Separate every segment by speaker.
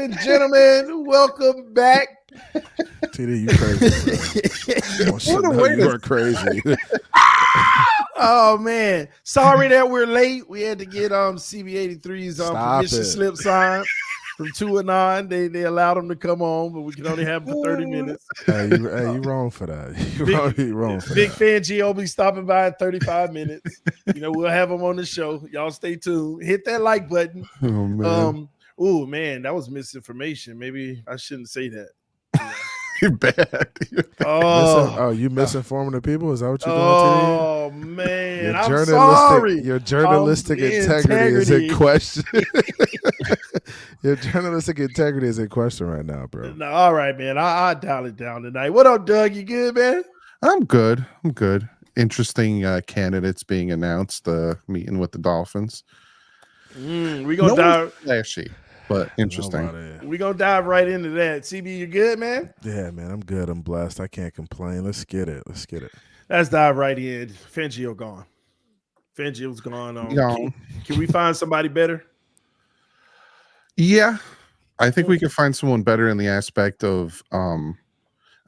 Speaker 1: and gentlemen, welcome back.
Speaker 2: TD, you crazy, bro. You are crazy.
Speaker 1: Oh man, sorry that we're late. We had to get CB83's permission slip signed from 2 and 9. They allowed them to come on, but we can only have them for 30 minutes.
Speaker 2: You wrong for that. You wrong for
Speaker 1: Big
Speaker 2: that.
Speaker 1: Fangio will be stopping by in 35 minutes. We'll have him on the show. Y'all stay tuned. Hit that like button.
Speaker 2: Oh
Speaker 1: man, that was misinformation. Maybe I shouldn't say that.
Speaker 2: You're bad. You misinforming the people? Is that what you're doing, TD?
Speaker 1: Oh man, I'm sorry.
Speaker 2: Your journalistic integrity is in question. Your journalistic integrity is in question right now, bro.
Speaker 1: No, all right, man. I'll dial it down tonight. What up, Doug? You good, man?
Speaker 3: I'm good. Interesting candidates being announced. Meeting with the Dolphins.
Speaker 1: We're gonna dive
Speaker 3: flashy, but interesting.
Speaker 1: We're gonna dive right into that. CB, you good, man?
Speaker 2: Yeah, man. I'm good. I'm blessed. I can't complain. Let's get it.
Speaker 1: Let's dive right in. Fangio gone. Fangio's gone. Can we find somebody better?
Speaker 3: Yeah, I think we can find someone better in the aspect of and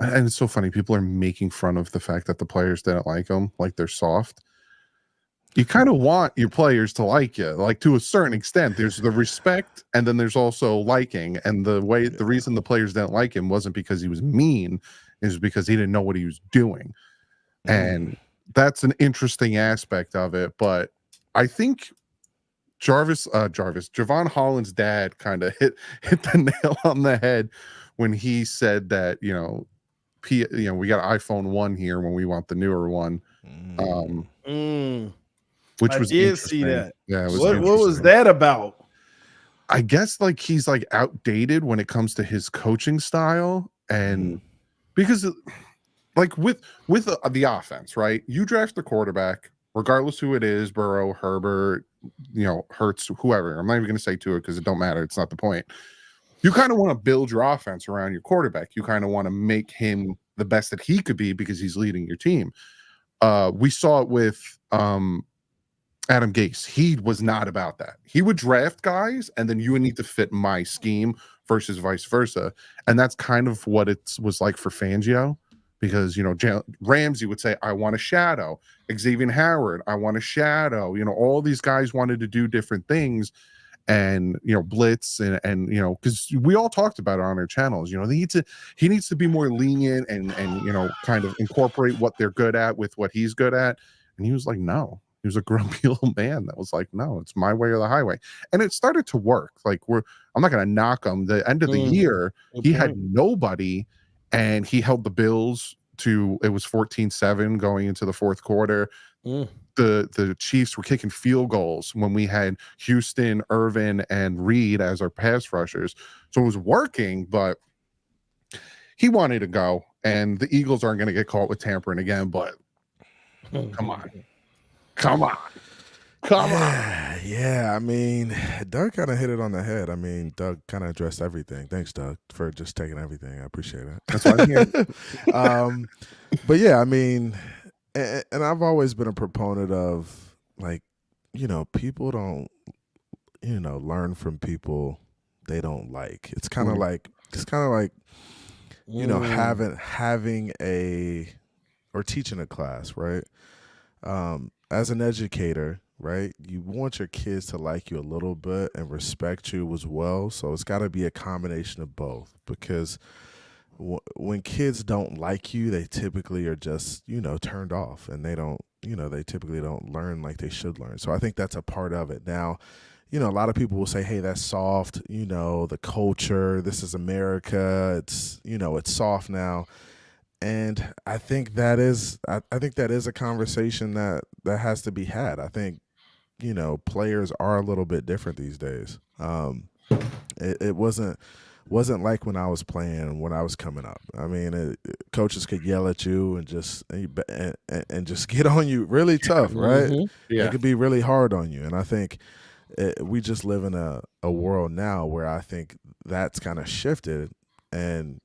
Speaker 3: it's so funny. People are making fun of the fact that the players didn't like them, like they're soft. You kind of want your players to like you, like to a certain extent. There's the respect, and then there's also liking. And the reason the players didn't like him wasn't because he was mean, it was because he didn't know what he was doing. And that's an interesting aspect of it. But I think Javon Holland's dad kind of hit the nail on the head when he said that, we got iPhone 1 here when we want the newer one. Which was
Speaker 1: did see that.
Speaker 3: Yeah, it was
Speaker 1: what was that about?
Speaker 3: I guess like he's like outdated when it comes to his coaching style, and because like with the offense, right? You draft the quarterback, regardless who it is, Burrow, Herbert, Hurts, whoever. I'm not even going to say Tua because it don't matter. It's not the point. You kind of want to build your offense around your quarterback. You kind of want to make him the best that he could be because he's leading your team. We saw it with Adam Gase. He was not about that. He would draft guys, and then you would need to fit my scheme versus vice versa. And that's kind of what it was like for Fangio, because, Ramsey would say, I want a shadow. Xavier Howard, I want a shadow. All these guys wanted to do different things, and, blitz and because we all talked about it on our channels. He needs to be more lenient and kind of incorporate what they're good at with what he's good at. And he was like, no. He was a grumpy little man that was like, no, it's my way or the highway. And it started to work. Like, I'm not going to knock him. The end of the year, he had nobody, and he held the Bills to, it was 14-7 going into the fourth quarter. The Chiefs were kicking field goals when we had Houston, Irvin, and Reed as our pass rushers. So it was working, but he wanted to go. And the Eagles aren't going to get caught with tampering again, but come on.
Speaker 2: Yeah, I mean, Doug kind of hit it on the head. I mean, Doug kind of addressed everything. Thanks, Doug, for just taking everything. I appreciate it.
Speaker 3: That's why I'm here.
Speaker 2: But yeah, I mean, and I've always been a proponent of, like, people don't, learn from people they don't like. It's kind of like, having or teaching a class, right? As an educator, right, you want your kids to like you a little bit and respect you as well. So it's got to be a combination of both, because when kids don't like you, they typically are just, turned off, and they don't, they typically don't learn like they should learn. So I think that's a part of it. Now, a lot of people will say, hey, that's soft, the culture, this is America, it's, it's soft now. And I think that is a conversation that has to be had. I think, players are a little bit different these days. It wasn't like when I was playing, when I was coming up. I mean, coaches could yell at you and just get on you really tough, right?
Speaker 3: Yeah.
Speaker 2: It could be really hard on you. And I think we just live in a world now where I think that's kind of shifted, and,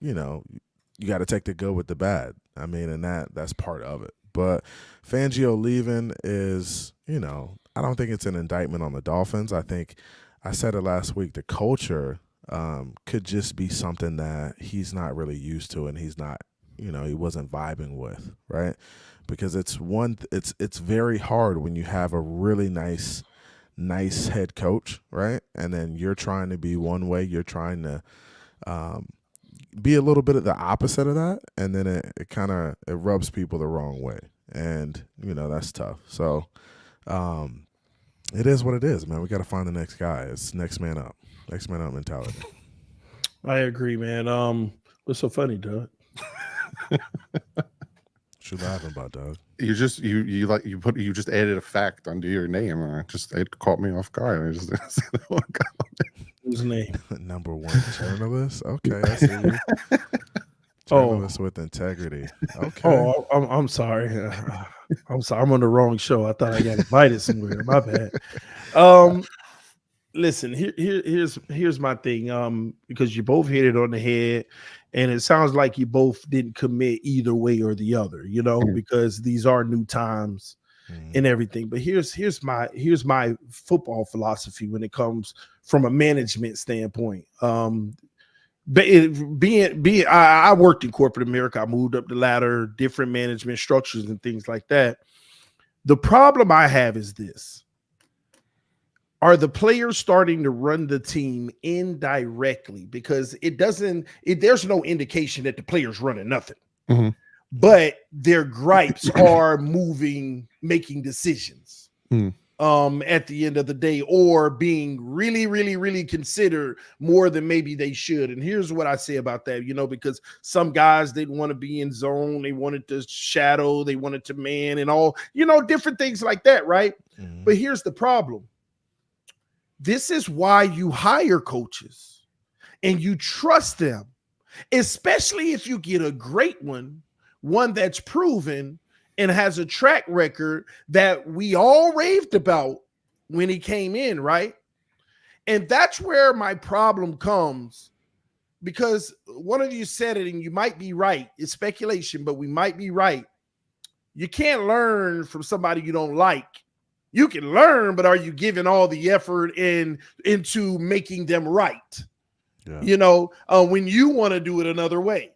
Speaker 2: you got to take the good with the bad. I mean, and that's part of it. But Fangio leaving is, I don't think it's an indictment on the Dolphins. I think I said it last week, the culture could just be something that he's not really used to, and he's not, he wasn't vibing with, right? Because it's very hard when you have a really nice head coach, right? And then you're trying to be one way, you're trying to be a little bit of the opposite of that, and then it kind of rubs people the wrong way, and that's tough. So it is what it is, man. We got to find the next guy. It's next man up mentality.
Speaker 1: I agree, man. What's so funny, Doug?
Speaker 2: What you laughing about, Doug?
Speaker 3: You just added a fact under your name, and it caught me off guard.
Speaker 1: Whose name?
Speaker 2: Number one journalist. Okay, I see you. Journalist with integrity. Okay.
Speaker 1: Oh, I'm sorry. I'm sorry. I'm on the wrong show. I thought I got invited somewhere. My bad. Listen, here's my thing. Because you both hit it on the head, and it sounds like you both didn't commit either way or the other. Because these are new times and everything. But here's my football philosophy when it comes from a management standpoint. I worked in corporate America. I moved up the ladder, different management structures and things like that. The problem I have is this. Are the players starting to run the team indirectly? Because there's no indication that the players running nothing.
Speaker 3: Mm-hmm.
Speaker 1: But their gripes are making decisions. At the end of the day, or being really, really, really considered more than maybe they should. And here's what I say about that, because some guys didn't want to be in zone. They wanted to shadow. They wanted to man and all, different things like that, right? Mm-hmm. But here's the problem. This is why you hire coaches and you trust them, especially if you get a great one that's proven and has a track record that we all raved about when he came in, right? And that's where my problem comes, because one of you said it, and you might be right. It's speculation, but we might be right. You can't learn from somebody you don't like. You can learn, but are you giving all the effort into making them right? Yeah. When you want to do it another way.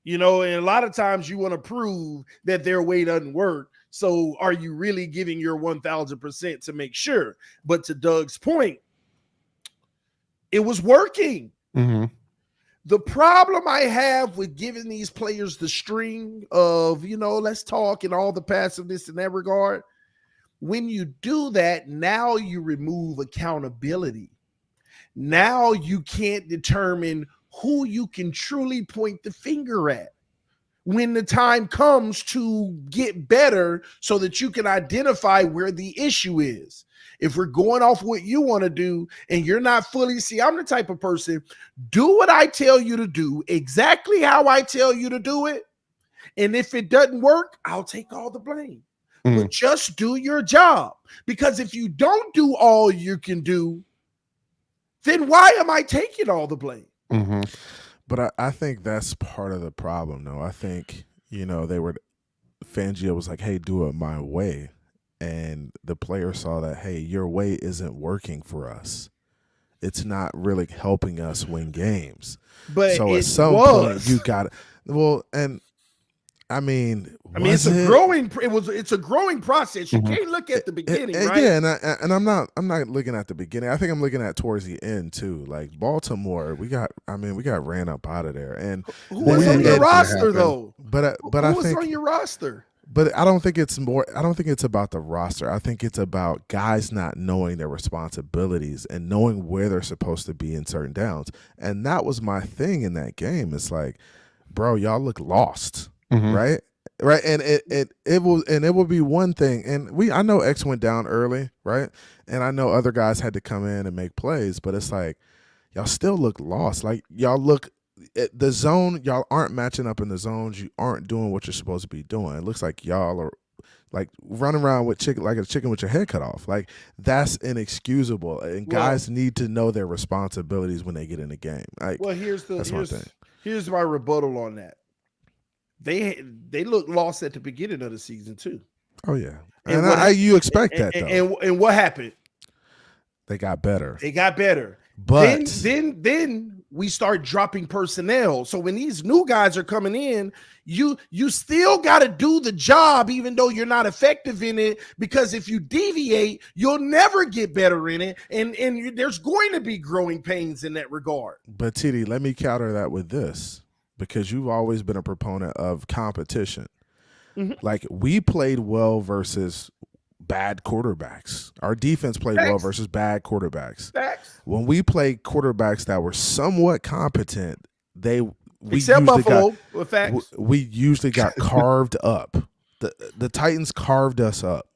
Speaker 1: And a lot of times you want to prove that their way doesn't work. So are you really giving your 1,000% to make sure? But to Doug's point, it was working.
Speaker 3: Mm-hmm.
Speaker 1: The problem I have with giving these players the string of, let's talk and all the passiveness in that regard, when you do that, now you remove accountability. Now you can't determine who you can truly point the finger at when the time comes to get better, so that you can identify where the issue is. If we're going off what you want to do and you're not fully, I'm the type of person, do what I tell you to do, exactly how I tell you to do it. And if it doesn't work, I'll take all the blame. Mm-hmm. But just do your job. Because if you don't do all you can do, then why am I taking all the blame?
Speaker 3: Mm-hmm.
Speaker 2: But I think that's part of the problem, though. I think, Fangio was like, hey, do it my way. And the player saw that, hey, your way isn't working for us. It's not really helping us win games.
Speaker 1: But
Speaker 2: so at some point, you got it. Well, and it's a growing process. You can't look at the beginning, right? Yeah, and I'm not looking at the beginning. I think I'm looking at towards the end too. Like Baltimore, we got ran up out of there. And
Speaker 1: who was on your roster though?
Speaker 2: But
Speaker 1: who was on your roster?
Speaker 2: But I don't think it's about the roster. I think it's about guys not knowing their responsibilities and knowing where they're supposed to be in certain downs. And that was my thing in that game. It's like, bro, y'all look lost. Mm-hmm. Right. And it will be one thing. And I know X went down early, right? And I know other guys had to come in and make plays, but it's like y'all still look lost. Like y'all look at the zone, y'all aren't matching up in the zones. You aren't doing what you're supposed to be doing. It looks like y'all are like running around with like a chicken with your head cut off. Like that's inexcusable. And guys need to know their responsibilities when they get in the game. Like,
Speaker 1: here's my rebuttal on that. They looked lost at the beginning of the season too.
Speaker 2: Oh yeah, and you expect that though.
Speaker 1: And what happened?
Speaker 2: They got better. But
Speaker 1: then we start dropping personnel. So when these new guys are coming in, you still got to do the job, even though you're not effective in it. Because if you deviate, you'll never get better in it, and there's going to be growing pains in that regard.
Speaker 2: But TD, let me counter that with this, because you've always been a proponent of competition. Mm-hmm. Like, we played well versus bad quarterbacks. Our defense played well versus bad quarterbacks. When we played quarterbacks that were somewhat competent,
Speaker 1: except Buffalo,
Speaker 2: we usually got carved up. The Titans carved us up,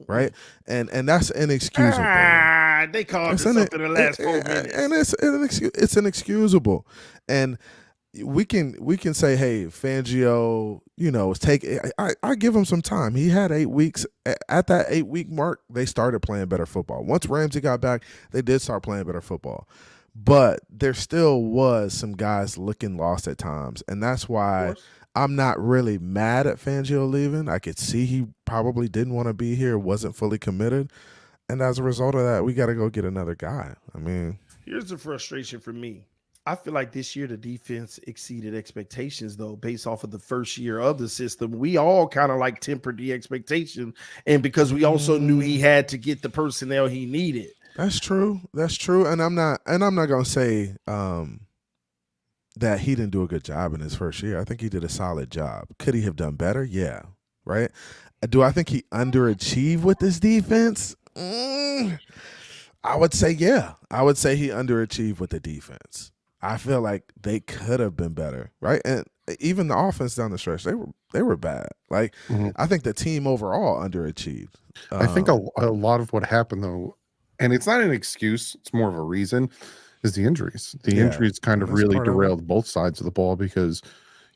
Speaker 2: right? And that's inexcusable.
Speaker 1: They carved us up in the last 4 minutes,
Speaker 2: and it's inexcusable. And we can say, hey, Fangio, I give him some time. He had 8 weeks. At that 8-week mark, they started playing better football. Once Ramsey got back, they did start playing better football. But there still was some guys looking lost at times. And that's why I'm not really mad at Fangio leaving. I could see he probably didn't want to be here, wasn't fully committed. And as a result of that, we got to go get another guy. I mean,
Speaker 1: here's the frustration for me. I feel like this year the defense exceeded expectations, though, based off of the first year of the system. We all kind of like tempered the expectation, and because we also knew he had to get the personnel he needed.
Speaker 2: That's true. And I'm not gonna say that he didn't do a good job in his first year. I think he did a solid job. Could he have done better? Yeah. Right. Do I think he underachieved with this defense? I would say yeah. I would say he underachieved with the defense. I feel like they could have been better, right? And even the offense down the stretch, they were bad. Like, I think the team overall underachieved.
Speaker 3: I think a lot of what happened, though, and it's not an excuse, it's more of a reason, is the injuries. The injuries kind of really derailed both sides of the ball, because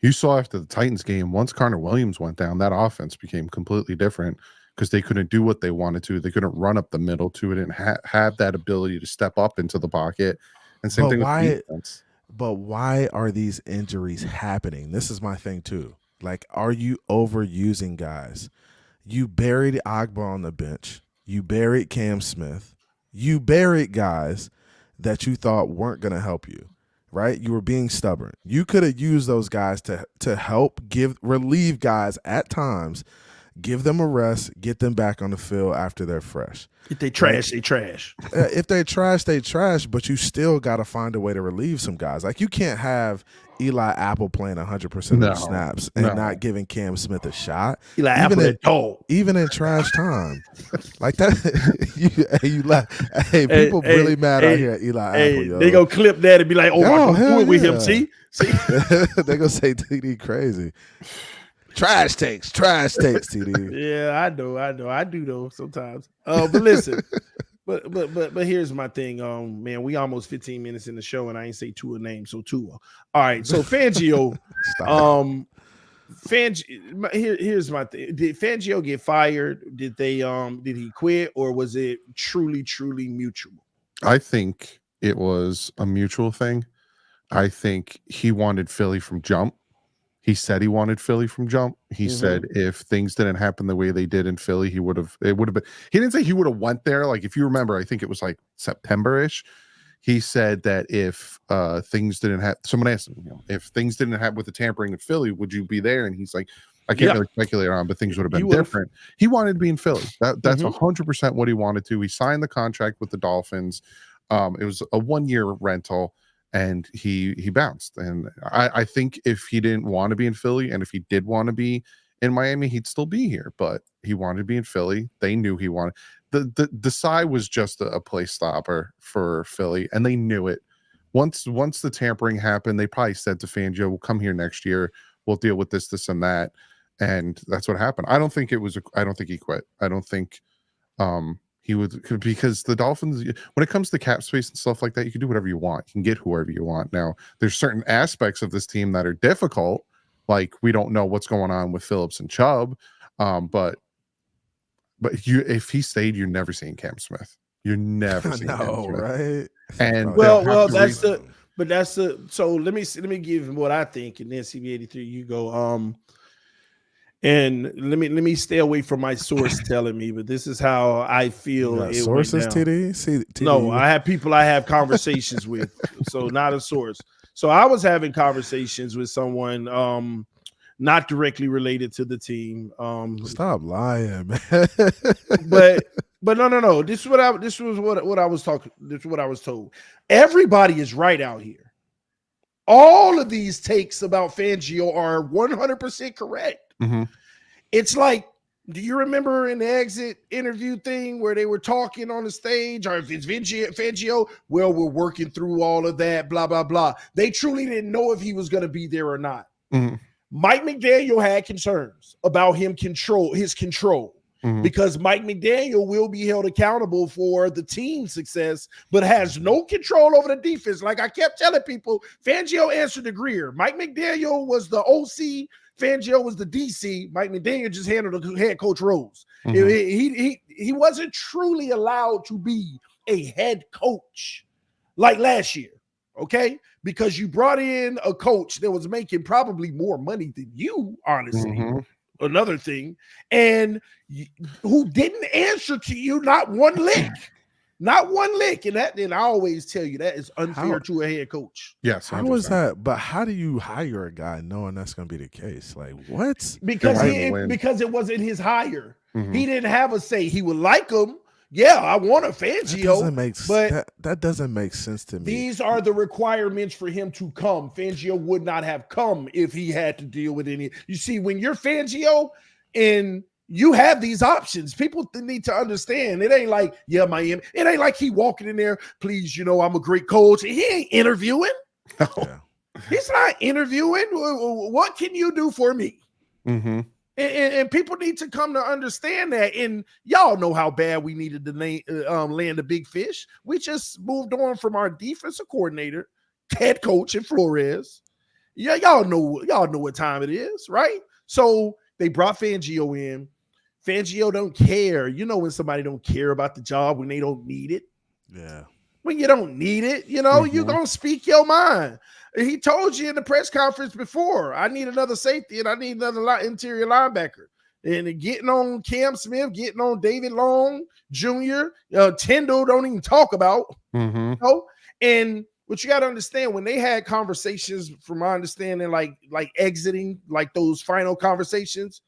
Speaker 3: you saw after the Titans game, once Connor Williams went down, that offense became completely different, because they couldn't do what they wanted to. They couldn't run up the middle to it and have that ability to step up into the pocket. And same thing with defense.
Speaker 2: But why are these injuries happening? This is my thing too. Like, are you overusing guys? You buried Agba on the bench. You buried Cam Smith. You buried guys that you thought weren't going to help you, right? You were being stubborn. You could have used those guys to help relieve guys at times, give them a rest, get them back on the field after they're fresh.
Speaker 1: If they trash, they trash.
Speaker 2: If they trash, they trash, but you still got to find a way to relieve some guys. Like, you can't have Eli Apple playing 100% of the snaps and not giving Cam Smith a shot.
Speaker 1: Eli Apple,
Speaker 2: even in trash time. Like that, people really mad out here at Eli Apple, yo.
Speaker 1: They go clip that and be like, I can point with him. See?
Speaker 2: They gonna say TD crazy. Trash takes, TD.
Speaker 1: Yeah, I know. I do though sometimes. But listen, but here's my thing. Man, we almost 15 minutes in the show, and I ain't say Tua name, so Tua. All right, so Fangio. Here's my thing. Did Fangio get fired? Did he quit, or was it truly mutual?
Speaker 3: I think it was a mutual thing. I think he wanted Philly from jump. He said he wanted Philly from jump. He said if things didn't happen the way they did in Philly, it would have been. He didn't say he would have went there. Like, if you remember, I think it was like September-ish. He said that if things didn't happen, someone asked him, if things didn't happen with the tampering in Philly, would you be there? And he's like, I can't really speculate on, but things would have been different. He wanted to be in Philly. That's 100% what he wanted to. He signed the contract with the Dolphins. It was a 1-year rental. And he bounced. And I think if he didn't want to be in Philly, and if he did want to be in Miami, he'd still be here. But he wanted to be in Philly. They knew he wanted. The Desai was just a play stopper for Philly, and they knew it. Once the tampering happened, they probably said to Fangio, "We'll come here next year. We'll deal with this, and that." And that's what happened. I don't think he quit. I don't think he would, because the Dolphins, when it comes to cap space and stuff like that, you can do whatever you want. You can get whoever you want. Now, there's certain aspects of this team that are difficult. Like, we don't know what's going on with Phillips and Chubb. But if he stayed, you're never seeing Cam Smith. You're never seeing Cam Smith.
Speaker 2: Right?
Speaker 3: And
Speaker 1: so let me give him what I think, and then CB83, you go. And let me stay away from my source telling me, but this is how I feel. It
Speaker 2: sources,
Speaker 1: went down.
Speaker 2: TD?
Speaker 1: No, I have people I have conversations with, so not a source. So I was having conversations with someone not directly related to the team.
Speaker 2: Stop lying, man.
Speaker 1: but no. This was what I was talking. This is what I was told. Everybody is right out here. All of these takes about Fangio are 100% correct.
Speaker 3: Mm-hmm.
Speaker 1: It's like, do you remember in the exit interview thing where they were talking on the stage, or if it's Fangio, well, we're working through all of that, blah, blah, blah. They truly didn't know if he was going to be there or not.
Speaker 3: Mm-hmm.
Speaker 1: Mike McDaniel had concerns about his control,
Speaker 3: mm-hmm.
Speaker 1: because Mike McDaniel will be held accountable for the team's success, but has no control over the defense. Like I kept telling people, Fangio answered to Greer. Mike McDaniel was the OC. Fangio was the DC. Mike McDaniel just handled the head coach roles. Mm-hmm. He wasn't truly allowed to be a head coach like last year, okay? Because you brought in a coach that was making probably more money than you, honestly. Mm-hmm. Another thing, and who didn't answer to you not one lick. Not one lick. And I always tell you that is unfair to a head coach.
Speaker 3: Yes.
Speaker 2: 100%. How is that? But how do you hire a guy knowing that's going to be the case? Like, what?
Speaker 1: Because it wasn't his hire. Mm-hmm. He didn't have a say. He would like him. Yeah, I want a Fangio.
Speaker 2: That doesn't make sense to me.
Speaker 1: These are the requirements for him to come. Fangio would not have come if he had to deal with any. You see, when you're Fangio and you have these options, people need to understand. It ain't like, yeah, Miami. It ain't like he walking in there, please, I'm a great coach. He ain't interviewing. No. Yeah. He's not interviewing. What can you do for me?
Speaker 3: Mm-hmm.
Speaker 1: And people need to come to understand that. And y'all know how bad we needed to land a big fish. We just moved on from our defensive coordinator, head coach, and Flores. Yeah, y'all know what time it is, right? So they brought Fangio in. Fangio don't care. You know when somebody don't care about the job when they don't need it.
Speaker 2: Yeah.
Speaker 1: When you don't need it, you're going to speak your mind. He told you in the press conference before, I need another safety and I need another interior linebacker. And getting on Cam Smith, getting on David Long Jr., Tyndall don't even talk about.
Speaker 3: Mm-hmm.
Speaker 1: And what you got to understand, when they had conversations, from my understanding, like exiting, like those final conversations,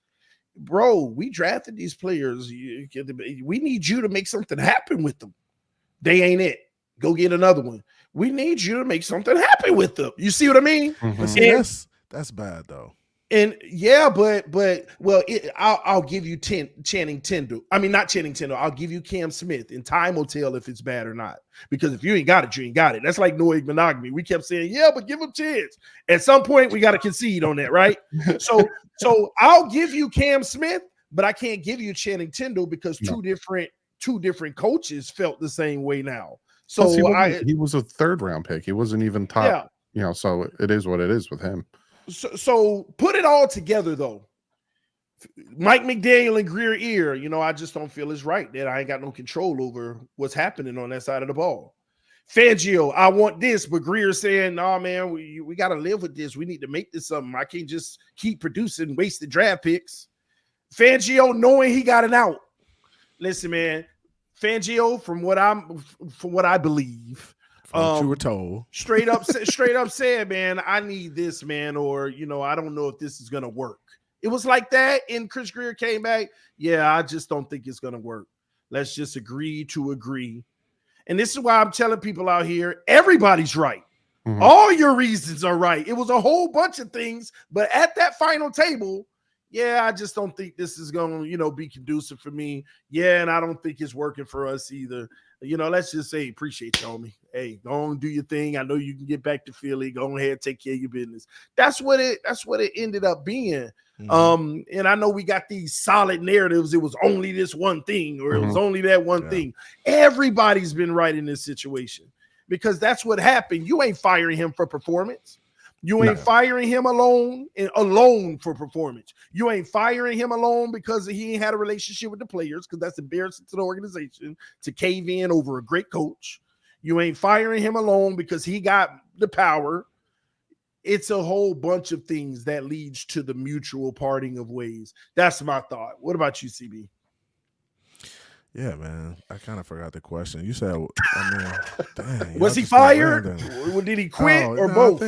Speaker 1: bro, we drafted these players. We need you to make something happen with them. They ain't it. Go get another one. We need you to make something happen with them. You see what I mean?
Speaker 2: Mm-hmm. See, that's bad though.
Speaker 1: And yeah, but I'll give you Channing Tindall. I mean, not Channing Tindall. I'll give you Cam Smith, and time will tell if it's bad or not. Because if you ain't got it, you ain't got it. That's like Noah monogamy. We kept saying, yeah, but give him chance. At some point, we got to concede on that, right? So I'll give you Cam Smith, but I can't give you Channing Tindall because two different coaches felt the same way now. So
Speaker 3: he was a third round pick. He wasn't even top. Yeah. So it is what it is with him.
Speaker 1: So put it all together, though. Mike McDaniel and Greer, I just don't feel it's right that I ain't got no control over what's happening on that side of the ball. Fangio, I want this, but Greer saying, "No, man, we got to live with this. We need to make this something. I can't just keep producing wasted draft picks." Fangio knowing he got an out. Listen, man, Fangio, from what I believe.
Speaker 2: What you were told.
Speaker 1: Straight up said, man, I need this, man, or I don't know if this is gonna work. It was like that, and Chris Greer came back. Yeah, I just don't think it's gonna work. Let's just agree to agree. And this is why I'm telling people out here, everybody's right. Mm-hmm. All your reasons are right. It was a whole bunch of things, but at that final table, yeah, I just don't think this is gonna, be conducive for me. Yeah, and I don't think it's working for us either. Let's just say, appreciate you, homie. Hey, go on, do your thing. I know you can get back to Philly. Go ahead, take care of your business. That's what it ended up being. Mm-hmm. And I know we got these solid narratives. It was only this one thing, or it was only that one thing. Everybody's been right in this situation because that's what happened. You ain't firing him for performance. You ain't firing him alone for performance. You ain't firing him alone because he ain't had a relationship with the players, because that's embarrassing to the organization to cave in over a great coach. You ain't firing him alone because he got the power. it's a whole bunch of things that leads to the mutual parting of ways. That's my thought. What about you, CB?
Speaker 2: Yeah, man. I kind of forgot the question. You said, I mean, dang.
Speaker 1: Was he fired? Or did he quit or both?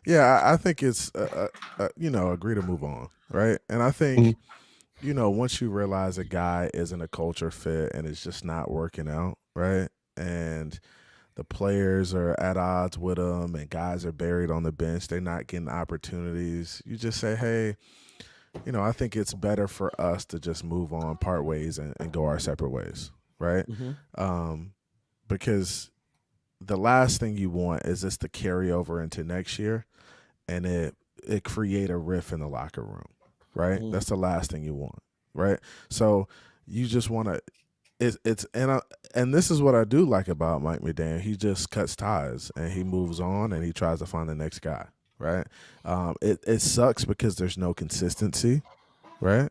Speaker 2: I think it's, agree to move on, right? And I think, once you realize a guy isn't a culture fit and it's just not working out, right? And the players are at odds with them and guys are buried on the bench, they're not getting opportunities. You just say, hey, I think it's better for us to just move on, part ways, and go our separate ways, right? Because the last thing you want is this to carry over into next year and it create a rift in the locker room, right? That's the last thing you want, right? So you just want to and this is what I do like about Mike McDaniel. He just cuts ties and he moves on and he tries to find the next guy, right? It sucks because there's no consistency, right?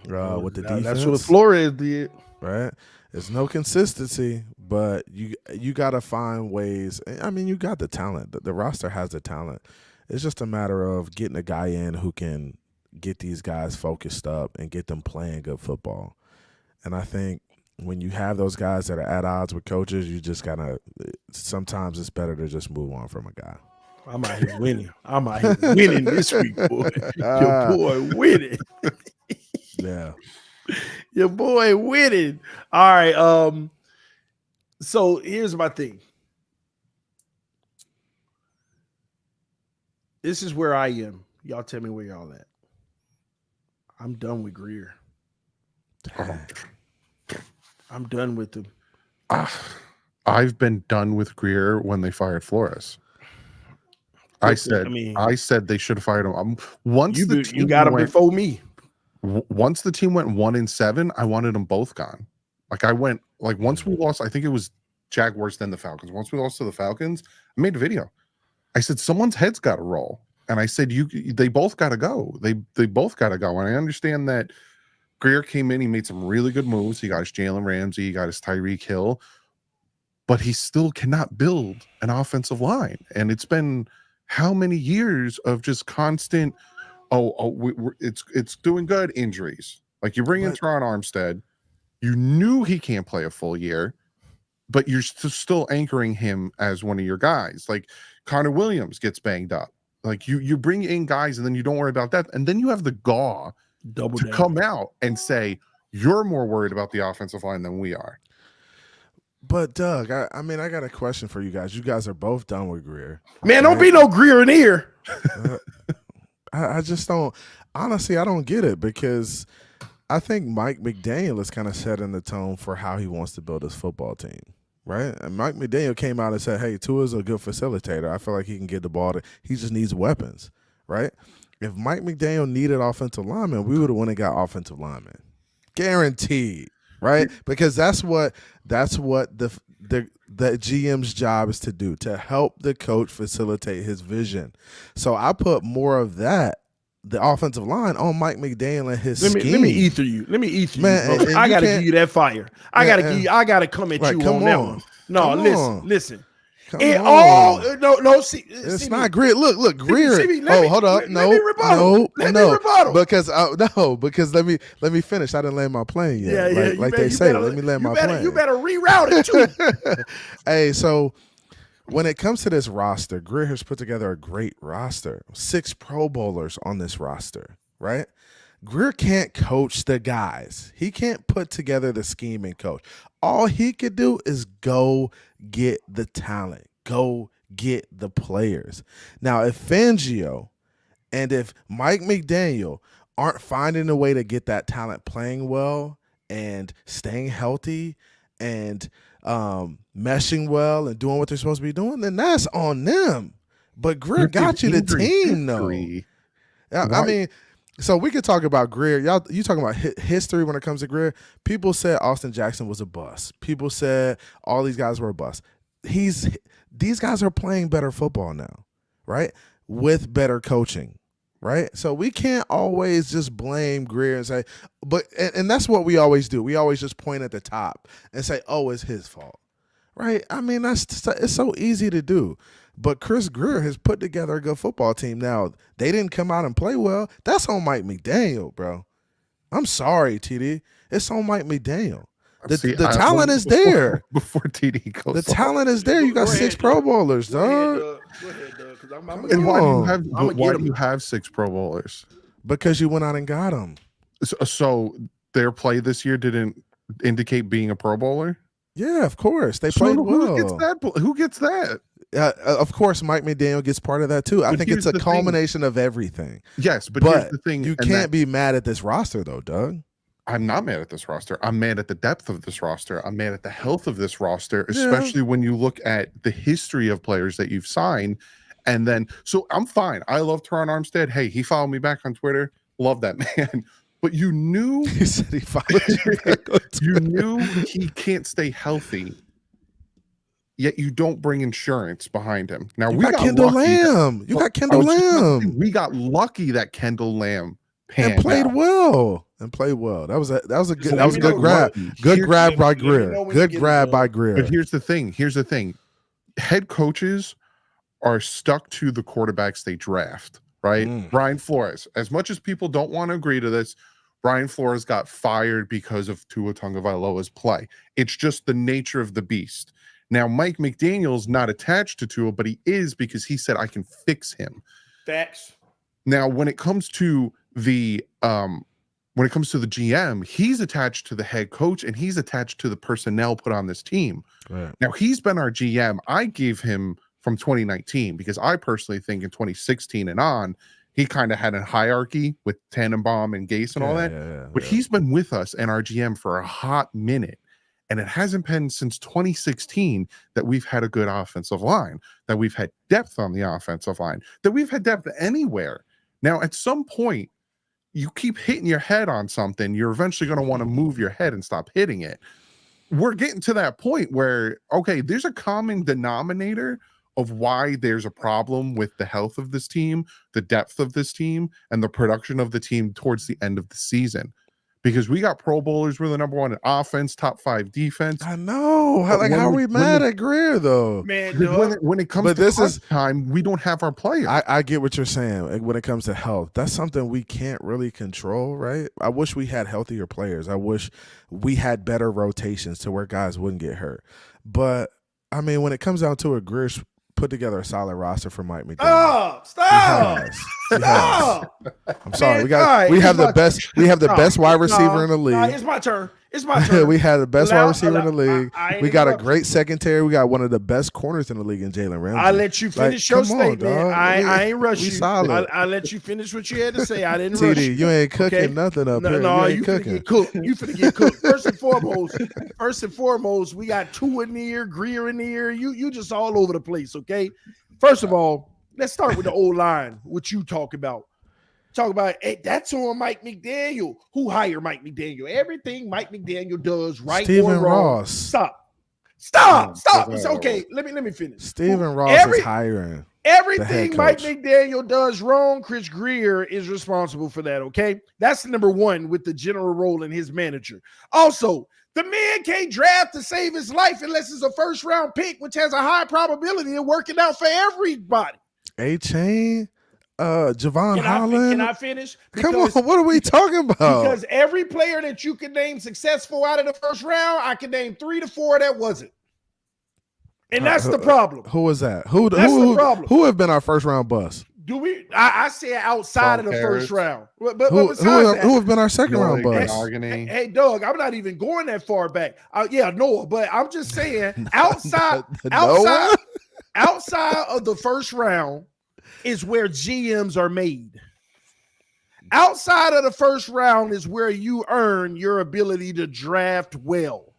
Speaker 2: With the defense,
Speaker 1: that's what Flores did,
Speaker 2: right? There's no consistency, but you got to find ways. I mean, you got the talent. The roster has the talent. It's just a matter of getting a guy in who can get these guys focused up and get them playing good football. And I think when you have those guys that are at odds with coaches, you just gotta. Sometimes it's better to just move on from a guy.
Speaker 1: I'm out here winning. I'm this week, boy. Your boy winning.
Speaker 2: Yeah.
Speaker 1: Your boy winning. All right. So here's my thing. This is where I am. Y'all tell me where y'all at. I'm done with Greer. I'm done with him.
Speaker 3: I've been done with Greer when they fired Flores. I said they should have fired him.
Speaker 1: You got him before me.
Speaker 3: Once the team went 1-7, I wanted them both gone. Once we lost, I think it was Jaguars then the Falcons. Once we lost to the Falcons, I made a video. I said someone's head's got to roll, and I said they both got to go. They both got to go. And I understand that Greer came in, he made some really good moves. He got his Jalen Ramsey, he got his Tyreek Hill, but he still cannot build an offensive line. And it's been how many years of just constant, it's doing good injuries. Like you bring in Teron Armstead, you knew he can't play a full year, but you're still anchoring him as one of your guys. Like Connor Williams gets banged up. Like you bring in guys and then you don't worry about that. And then you have the gall to come out and say, you're more worried about the offensive line than we are.
Speaker 2: But Doug, I mean, I got a question for you guys. You guys are both done with Greer.
Speaker 1: Man, don't be no Greer in here.
Speaker 2: I just don't. Honestly, I don't get it because I think Mike McDaniel is kind of setting the tone for how he wants to build his football team, right? And Mike McDaniel came out and said, hey, Tua's a good facilitator. I feel like he can get the ball. He just needs weapons, right? If Mike McDaniel needed offensive linemen, we would have went and got offensive linemen. Guaranteed, right? Because that's what the GM's job is to do, to help the coach facilitate his vision. So I put more of that, the offensive line, on Mike McDaniel and his scheme.
Speaker 1: Let me ether you,
Speaker 2: man.
Speaker 1: And I gotta give you that fire. I gotta come at you on that one. No, listen. See,
Speaker 2: it's not Greer. Look, Greer. Hold up.
Speaker 1: Let me rebuttal.
Speaker 2: Because let me finish. I didn't land my plane yet. Let me land my plane.
Speaker 1: You better reroute it too.
Speaker 2: Hey, so when it comes to this roster, Greer has put together a great roster. 6 Pro Bowlers on this roster, right? Greer can't coach the guys. He can't put together the scheme and coach. All he could do is go get the talent, go get the players. Now, if Fangio and if Mike McDaniel aren't finding a way to get that talent playing well and staying healthy and meshing well and doing what they're supposed to be doing, then that's on them. But Greer got you the team, though. I mean, so we could talk about Greer. You talking about history when it comes to Greer. People said Austin Jackson was a bust. People said all these guys were a bust. These guys are playing better football now, right? With better coaching, right? So we can't always just blame Greer and say, and that's what we always do. We always just point at the top and say, oh, it's his fault, right? I mean, it's so easy to do. But Chris Greer has put together a good football team. Now, they didn't come out and play well. That's on Mike McDaniel, bro. I'm sorry, TD. It's on Mike McDaniel. The talent is there.
Speaker 3: Before TD goes,
Speaker 2: the talent is there. You got 6 Pro Bowlers, dog.
Speaker 1: Go ahead, Doug. Because I'm
Speaker 3: and why do you have 6 Pro Bowlers?
Speaker 2: Because you went out and got them.
Speaker 3: So their play this year didn't indicate being a Pro Bowler?
Speaker 2: Yeah, of course. They played well.
Speaker 3: Who gets that?
Speaker 2: Of course, Mike McDaniel gets part of that too. I think it's a culmination of everything.
Speaker 3: Yes, but here's the thing.
Speaker 2: You can't be mad at this roster, though, Doug.
Speaker 3: I'm not mad at this roster. I'm mad at the depth of this roster. I'm mad at the health of this roster, especially when you look at the history of players that you've signed. And then, so I'm fine. I love Teron Armstead. Hey, he followed me back on Twitter. Love that man. But you knew
Speaker 2: he said he followed you back on Twitter.
Speaker 3: You knew he can't stay healthy. Yet you don't bring insurance behind him. Now we got
Speaker 2: Kendall Lamb. You got Kendall Lamb.
Speaker 3: We got lucky that Kendall Lamb
Speaker 2: played well. That was a good grab. Good grab by Greer. Good grab by Greer.
Speaker 3: But here's the thing. Head coaches are stuck to the quarterbacks they draft, right? Brian Flores. As much as people don't want to agree to this, Brian Flores got fired because of Tua Tagovailoa's play. It's just the nature of the beast. Now, Mike McDaniel's not attached to Tua, but he is because he said, I can fix him.
Speaker 1: Facts.
Speaker 3: Now, when it comes to the GM, he's attached to the head coach and he's attached to the personnel put on this team.
Speaker 2: Right.
Speaker 3: Now, he's been our GM. I gave him from 2019 because I personally think in 2016 and on, he kind of had a hierarchy with Tannenbaum and Gase and all that. But he's been with us and our GM for a hot minute. And it hasn't been since 2016 that we've had a good offensive line, that we've had depth on the offensive line, that we've had depth anywhere. Now, at some point, you keep hitting your head on something, you're eventually going to want to move your head and stop hitting it. We're getting to that point where, okay, there's a common denominator of why there's a problem with the health of this team, the depth of this team, and the production of the team towards the end of the season. Because we got Pro Bowlers, we're the number 1 in offense, top 5 defense.
Speaker 2: I know. How are we mad at Greer though?
Speaker 3: Man, when it comes to time, we don't have our players.
Speaker 2: I get what you're saying. When it comes to health, that's something we can't really control, right? I wish we had healthier players. I wish we had better rotations to where guys wouldn't get hurt. But I mean, when it comes down to it, Greer's put together a solid roster for Mike McDaniel.
Speaker 1: Stop!
Speaker 2: I'm sorry. We have the best wide receiver in the league.
Speaker 1: It's my turn.
Speaker 2: We had the best wide receiver in the league. We got a great secondary. We got one of the best corners in the league in Jalen Ramsey.
Speaker 1: I let you finish your statement. I ain't rush you.
Speaker 2: Solid.
Speaker 1: I let you finish what you had to say. I didn't rush you.
Speaker 2: You ain't cooking nothing up here.
Speaker 1: No, you finna get cooked. You finna get cooked. First and foremost, we got Tua in the ear, Greer in the ear. You just all over the place, okay? First of all, let's start with the old line, what you talk about. Hey, that's on Mike McDaniel. Who hired Mike McDaniel? Everything Mike McDaniel does, right
Speaker 2: Stephen
Speaker 1: or wrong.
Speaker 2: Ross.
Speaker 1: Stop. It's okay. Let me finish.
Speaker 2: Stephen Ross is hiring.
Speaker 1: Everything Mike McDaniel does wrong, Chris Greer is responsible for that, okay? That's number 1 with the general role and his manager. Also, the man can't draft to save his life unless it's a first-round pick, which has a high probability of working out for everybody.
Speaker 2: A-Chain? Javon Holland.
Speaker 1: Can I finish?
Speaker 2: Come on, what are we talking about?
Speaker 1: Because every player that you can name successful out of the first round, I can name 3 to 4 that wasn't. And that's the problem.
Speaker 2: Who was that?
Speaker 1: That's the problem.
Speaker 2: Who have been our first round bust?
Speaker 1: Do we? I say outside of the first round. But
Speaker 2: who have been our second round bust?
Speaker 1: Hey, Doug, I'm not even going that far back. Noah, but I'm just saying outside of the first round is where GMs are made. Outside of the first round is where you earn your ability to draft well.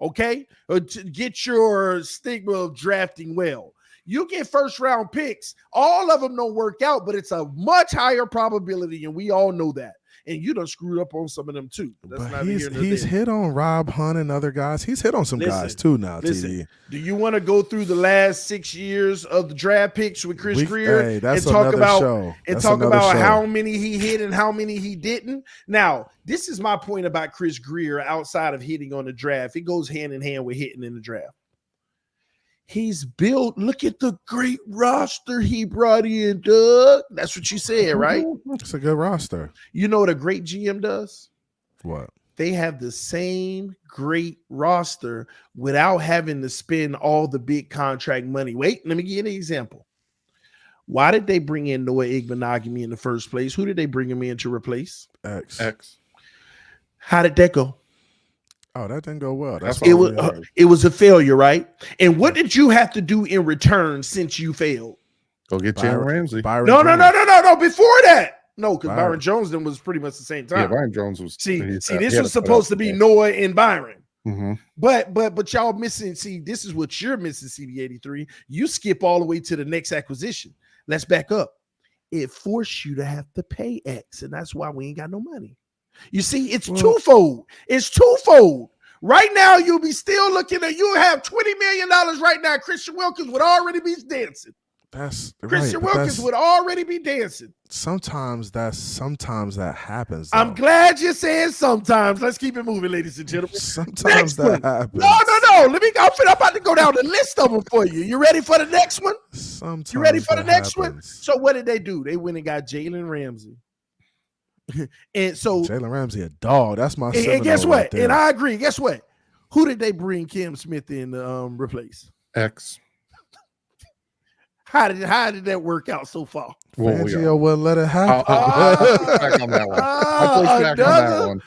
Speaker 1: Okay? To get your stigma of drafting well. You get first round picks, all of them don't work out, but it's a much higher probability, and we all know that. And you done screwed up on some of them too.
Speaker 2: But he's hit on Rob Hunt and other guys. He's hit on some guys too now, TD.
Speaker 1: Do you want to go through the last 6 years of the draft picks with Chris Greer
Speaker 2: and talk about
Speaker 1: how many he hit and how many he didn't? Now, this is my point about Chris Greer outside of hitting on the draft. It goes hand in hand with hitting in the draft. He's built. Look at the great roster he brought in, Doug. That's what you said, right?
Speaker 2: It's a good roster.
Speaker 1: You know what a great GM does?
Speaker 2: What?
Speaker 1: They have the same great roster without having to spend all the big contract money. Wait, let me give you an example. Why did they bring in Noah Igbenogany in the first place? Who did they bring him in to replace?
Speaker 3: X.
Speaker 1: How did that go?
Speaker 2: Oh, that didn't go well.
Speaker 1: It was a failure, right? And what did you have to do in return since you failed?
Speaker 3: Go get Jalen Ramsey.
Speaker 1: No. Before that. No, because Byron Jones then was pretty much the same time.
Speaker 3: Yeah, Byron Jones was.
Speaker 1: See, this was supposed to be Noah and Byron.
Speaker 3: Mm-hmm.
Speaker 1: But y'all missing. See, this is what you're missing, CB83. You skip all the way to the next acquisition. Let's back up. It forced you to have to pay X, and that's why we ain't got no money. You see, it's twofold. It's twofold. Right now, you'll be still looking at you have $20 million right now. Christian Wilkins would already be dancing. Christian Wilkins would already be dancing.
Speaker 2: Sometimes that happens.
Speaker 1: I'm glad you're saying sometimes. Let's keep it moving, ladies and gentlemen.
Speaker 2: Sometimes that happens.
Speaker 1: No. I'm about to go down the list of them for you. You ready for the next one?
Speaker 2: Sometimes
Speaker 1: you ready for the next
Speaker 2: happens.
Speaker 1: one? So what did they do? They went and got Jalen Ramsey. And so
Speaker 2: Jalen Ramsey a dog. That's my.
Speaker 1: And guess what? And I agree. Guess what? Who did they bring Cam Smith in to replace?
Speaker 3: X.
Speaker 1: How did that work out so far?
Speaker 2: Fangio wouldn't let it happen.
Speaker 3: Back on that one. I pushed back on that one.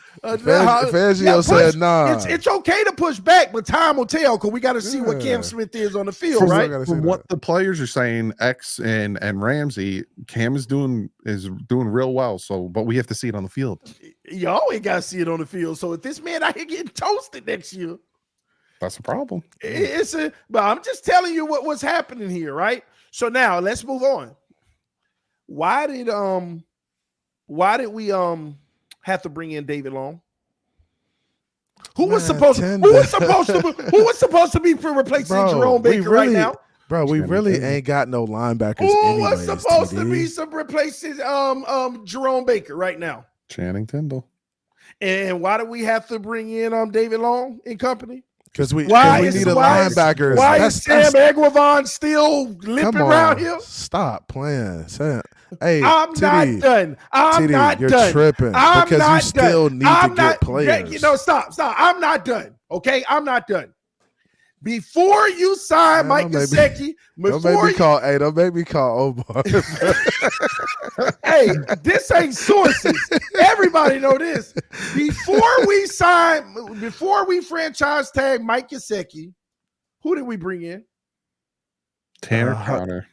Speaker 2: Fangio said, "Nah,
Speaker 1: it's okay to push back, but time will tell because we got to see what Cam Smith is on the field, right?"
Speaker 3: From what the players are saying, X and Ramsey, Cam is doing real well. So, but we have to see it on the field.
Speaker 1: You always got to see it on the field. So if this man out here getting toasted next year,
Speaker 3: that's a problem.
Speaker 1: But I'm just telling you what's happening here, right? So now let's move on. Why did we have to bring in David Long? Who was supposed to be replacing Jerome Baker right now?
Speaker 2: Bro, we really ain't got no linebackers.
Speaker 1: Who was supposed to be replacing Jerome Baker right now?
Speaker 3: Channing Tindall.
Speaker 1: And why do we have to bring in David Long and company?
Speaker 2: Because we need a linebacker.
Speaker 1: Why is Sam Egwavon still limping around here?
Speaker 2: Stop playing. Hey,
Speaker 1: I'm not done. I'm not
Speaker 2: you're
Speaker 1: done.
Speaker 2: Tripping
Speaker 1: I'm
Speaker 2: because
Speaker 1: not
Speaker 2: you still
Speaker 1: done.
Speaker 2: need to get players.
Speaker 1: Stop. I'm not done. Okay, I'm not done. Before you sign Mike Gesicki,
Speaker 2: don't make me call Omar.
Speaker 1: Hey, this ain't sources. Everybody know this. Before we franchise tag Mike Gesicki, who did we bring in?
Speaker 3: Tanner Conner.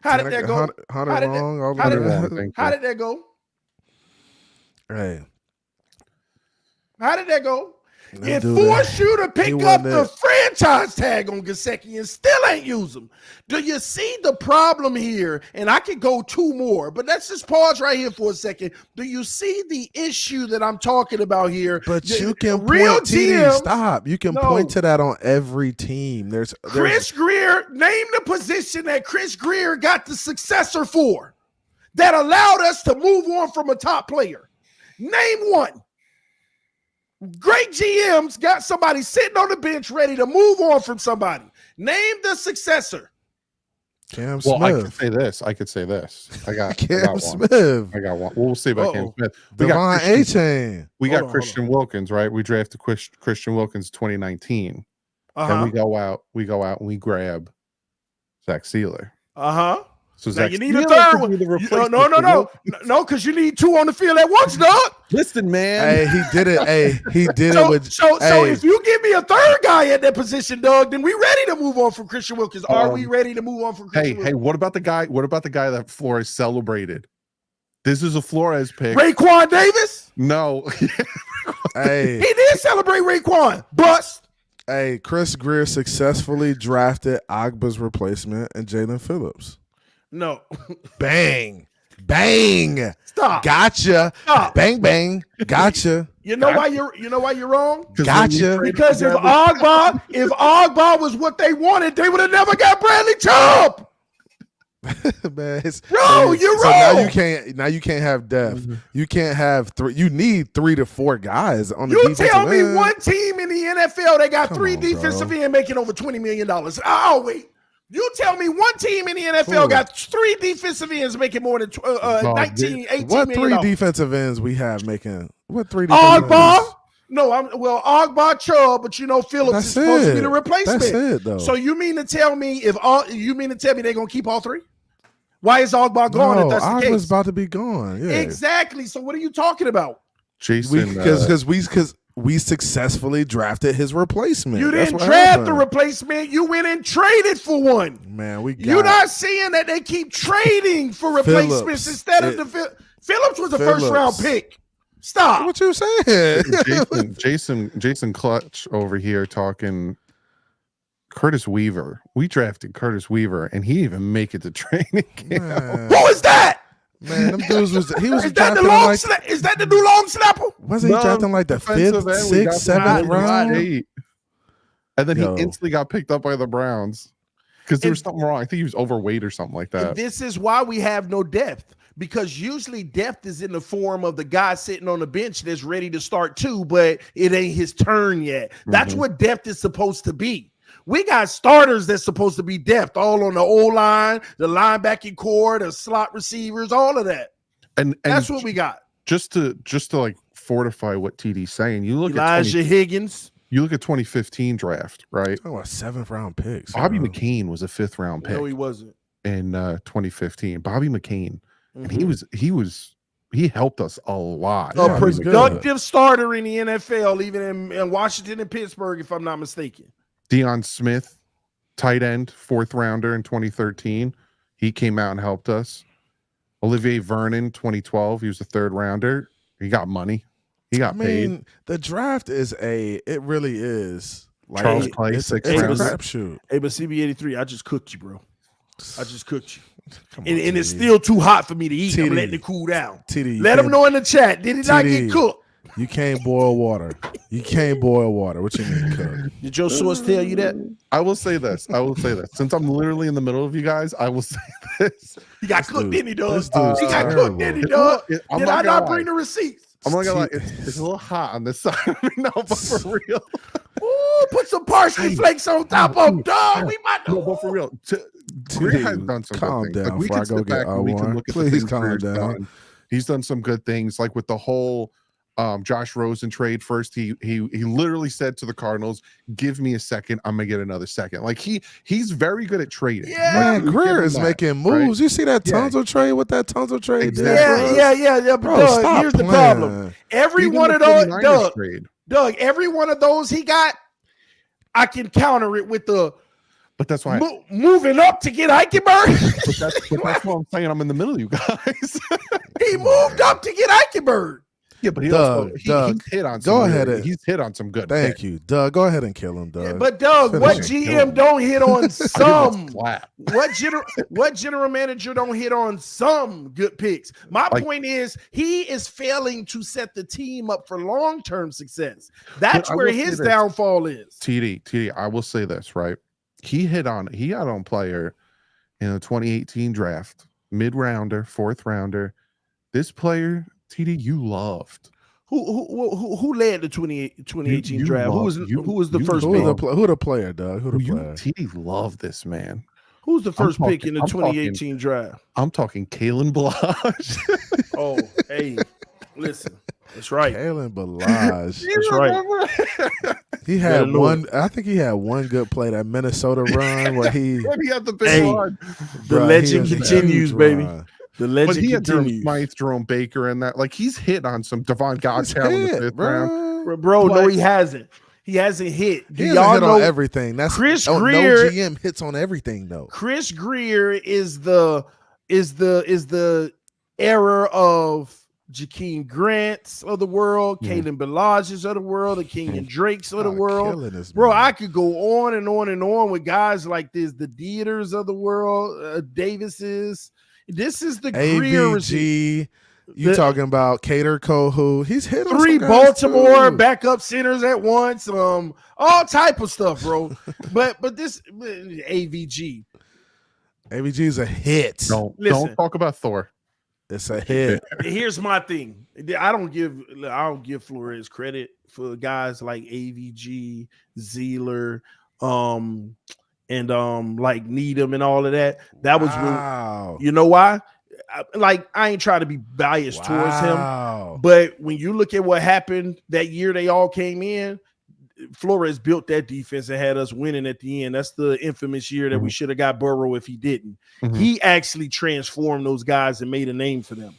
Speaker 1: How did that go?
Speaker 2: How did
Speaker 1: that go?
Speaker 2: Hey.
Speaker 1: How did that go? It forced you to pick up the franchise tag on Gesicki and still ain't use him. Do you see the problem here? And I could go two more, but let's just pause right here for a second. Do you see the issue that I'm talking about here?
Speaker 2: But you can point to that on every team. There's
Speaker 1: Chris Greer. Name the position that Chris Greer got the successor for that allowed us to move on from a top player. Name one. Great GMs got somebody sitting on the bench ready to move on from somebody. Name the successor.
Speaker 2: Cam Smith.
Speaker 3: I could say this. I got
Speaker 2: Cam Smith.
Speaker 3: I got one. We'll see about Cam Smith.
Speaker 2: We got
Speaker 3: Christian Wilkins, right? We drafted Christian Wilkins 2019. Then we go out and we grab Zach Sealer. So
Speaker 1: now you need a third one. No, because you need two on the field at once, dog.
Speaker 3: Listen, man.
Speaker 2: Hey, he did it.
Speaker 1: So if you give me a third guy at that position, Doug, then we ready to move on from Christian Wilkins. Are we ready to move on from Christian Wilkins?
Speaker 3: Hey, what about the guy that Flores celebrated? This is a Flores pick.
Speaker 1: Raekwon Davis?
Speaker 3: No.
Speaker 2: Hey.
Speaker 1: He did celebrate Raekwon. Bust.
Speaker 2: Hey, Chris Greer successfully drafted Agba's replacement and Jalen Phillips.
Speaker 1: No.
Speaker 2: Bang.
Speaker 1: Stop.
Speaker 2: Gotcha.
Speaker 1: Stop.
Speaker 2: Bang. Gotcha.
Speaker 1: You know why you're wrong?
Speaker 2: Gotcha.
Speaker 1: Because if Agba was what they wanted, they would have never got Bradley Chubb.
Speaker 2: Man,
Speaker 1: Bro, you're
Speaker 2: so
Speaker 1: wrong.
Speaker 2: Now you can't have depth. You can't have three. You need 3 to 4 guys on the
Speaker 1: You
Speaker 2: defensive
Speaker 1: tell me
Speaker 2: end.
Speaker 1: one team in the NFL that got
Speaker 2: Come
Speaker 1: 3
Speaker 2: on,
Speaker 1: defensive
Speaker 2: bro.
Speaker 1: end making over $20 million. Oh, wait. You tell me one team in the NFL got 3 defensive ends making more than 19, 18
Speaker 2: What
Speaker 1: million
Speaker 2: 3 defensive ends we have making? What 3 defensive
Speaker 1: Ogba?
Speaker 2: ends?
Speaker 1: No, Ogba, Chubb, but Phillips
Speaker 2: That's
Speaker 1: is supposed to be
Speaker 2: it.
Speaker 1: the replacement.
Speaker 2: That's it, though.
Speaker 1: So you mean to tell me they're gonna keep all 3? Why is Ogba gone if that's the case?
Speaker 2: Ogba's about to be gone. Yeah.
Speaker 1: Exactly. So what are you talking about?
Speaker 3: Jason,
Speaker 2: Because we successfully drafted his replacement.
Speaker 1: You
Speaker 2: That's
Speaker 1: didn't
Speaker 2: what
Speaker 1: draft
Speaker 2: happened.
Speaker 1: the replacement. You went and traded for one.
Speaker 2: Man,
Speaker 1: You're not seeing that they keep trading for replacements instead of Phillips was a first round pick. Stop.
Speaker 2: What you saying?
Speaker 3: Jason Clutch over here talking Curtis Weaver. We drafted Curtis Weaver, and he didn't even make it to training camp.
Speaker 1: Who is that?
Speaker 2: Man, them dudes was
Speaker 1: Is that the long is that the new long snapper?
Speaker 2: Wasn't he drafting like the 5th, 6th, 7th round?
Speaker 3: And then he instantly got picked up by the Browns because there was something wrong. I think he was overweight or something like that.
Speaker 1: This is why we have no depth, because usually depth is in the form of the guy sitting on the bench that's ready to start too, but it ain't his turn yet. That's what depth is supposed to be. We got starters that's supposed to be depth, all on the O-line, the linebacking core, the slot receivers, all of that. And that's what we got.
Speaker 3: Just to like fortify what TD's saying, you look
Speaker 1: Elijah Higgins.
Speaker 3: You look at 2015 draft, right?
Speaker 2: Oh, a 7th round pick.
Speaker 3: Bobby McCain was a 5th round pick.
Speaker 1: No, he wasn't.
Speaker 3: In 2015, Bobby McCain, and he helped us a lot.
Speaker 1: A productive starter in the NFL, even in Washington and Pittsburgh, if I'm not mistaken.
Speaker 3: Deion Smith, tight end, 4th rounder in 2013. He came out and helped us. Olivier Vernon, 2012. He was a 3rd rounder. He got money. He got paid.
Speaker 2: The draft it really is. Like,
Speaker 3: Charles Clay, 6th round.
Speaker 2: Crapshoot.
Speaker 1: Hey, but CB83, I just cooked you, bro. I just cooked you. And it's still too hot for me to eat. I'm letting it cool down. Let them know in the chat. Did it not get cooked?
Speaker 2: You can't boil water. You can't boil water. What you mean cook?
Speaker 1: Did your source tell you that?
Speaker 3: I will say this. Since I'm literally in the middle of you guys, I will say this.
Speaker 1: He got cooked, didn't he, dog?
Speaker 2: He got
Speaker 1: cooked, didn't he, dog? Did I not bring the receipts?
Speaker 3: I'm not gonna lie, it's a little hot on this side of me now, but for real.
Speaker 1: Ooh, put some parsley flakes on top of dog. We might know.
Speaker 3: No, but for real. Greer has done some good things.
Speaker 2: Down
Speaker 3: we can sit back and we can look at the things Greer's done. He's done some good things, like with the whole Josh Rosen trade. First, he literally said to the Cardinals, "Give me a second, I'm gonna get another second." Like he's very good at trading.
Speaker 2: Yeah, like, Greer is making moves. Right? You see that Tunzel trade? What that Tunzel trade?
Speaker 3: Exactly.
Speaker 1: Yeah. But Doug, here's the problem. Every one of those, Doug, every one of those he got, I can counter it with the.
Speaker 3: But that's why
Speaker 1: moving up to get Eichenberg.
Speaker 3: but that's what I'm saying. I'm in the middle of you guys.
Speaker 1: He moved up to get Eichenberg.
Speaker 3: Yeah, but he's hit on some.
Speaker 2: Go ahead.
Speaker 3: He's hit on some good.
Speaker 2: Thank you, Doug. Go ahead and kill him, Doug.
Speaker 1: Yeah, but Doug, what GM don't hit on some? What general manager don't hit on some good picks? My point is, he is failing to set the team up for long-term success. That's where his downfall is.
Speaker 3: TD, I will say this, right? He got on player in the 2018 draft, mid-rounder, 4th rounder. This player, TD, you loved.
Speaker 1: Who led the 2018 draft? Who was the first pick?
Speaker 2: Who the player, Doug? Who the player?
Speaker 3: TD loved this man.
Speaker 1: Who's the first pick in the 2018 draft?
Speaker 3: I'm talking Kalen Balazs.
Speaker 1: Oh, hey, listen. That's right.
Speaker 2: Kalen Balazs.
Speaker 1: That's right.
Speaker 2: He had one. I think he had one good play, that Minnesota run where he
Speaker 3: had the big run.
Speaker 1: The legend continues, baby. The legend continues.
Speaker 3: Smythe, Jerome Baker, and that. Like, he's hit on some Devon Godchild in the 5th round.
Speaker 1: Bro, no, he hasn't. He hasn't hit.
Speaker 2: He hasn't hit on everything. That's
Speaker 1: Chris Greer.
Speaker 2: No GM hits on everything though.
Speaker 1: Chris Greer is the era of Jakeem Grants of the world, Kalen Balazs of the world, the Kenyon Drakes of the world. Bro, I could go on and on and on with guys like this, the Dieters of the world, Davises. This is the
Speaker 2: AVG. You talking about Cater Kohu? He's hit on
Speaker 1: 3 Baltimore backup centers at once. All type of stuff, bro. but this AVG.
Speaker 2: AVG is a hit.
Speaker 3: Don't talk about Thor.
Speaker 2: It's a hit.
Speaker 1: Here's my thing. I don't give Flores credit for guys like AVG, Zealer, and like Needham and all of that. That was when, you know why? I ain't trying to be biased towards him, but when you look at what happened that year they all came in, Flores built that defense and had us winning at the end. That's the infamous year that we should have got Burrow if he didn't. He actually transformed those guys and made a name for them.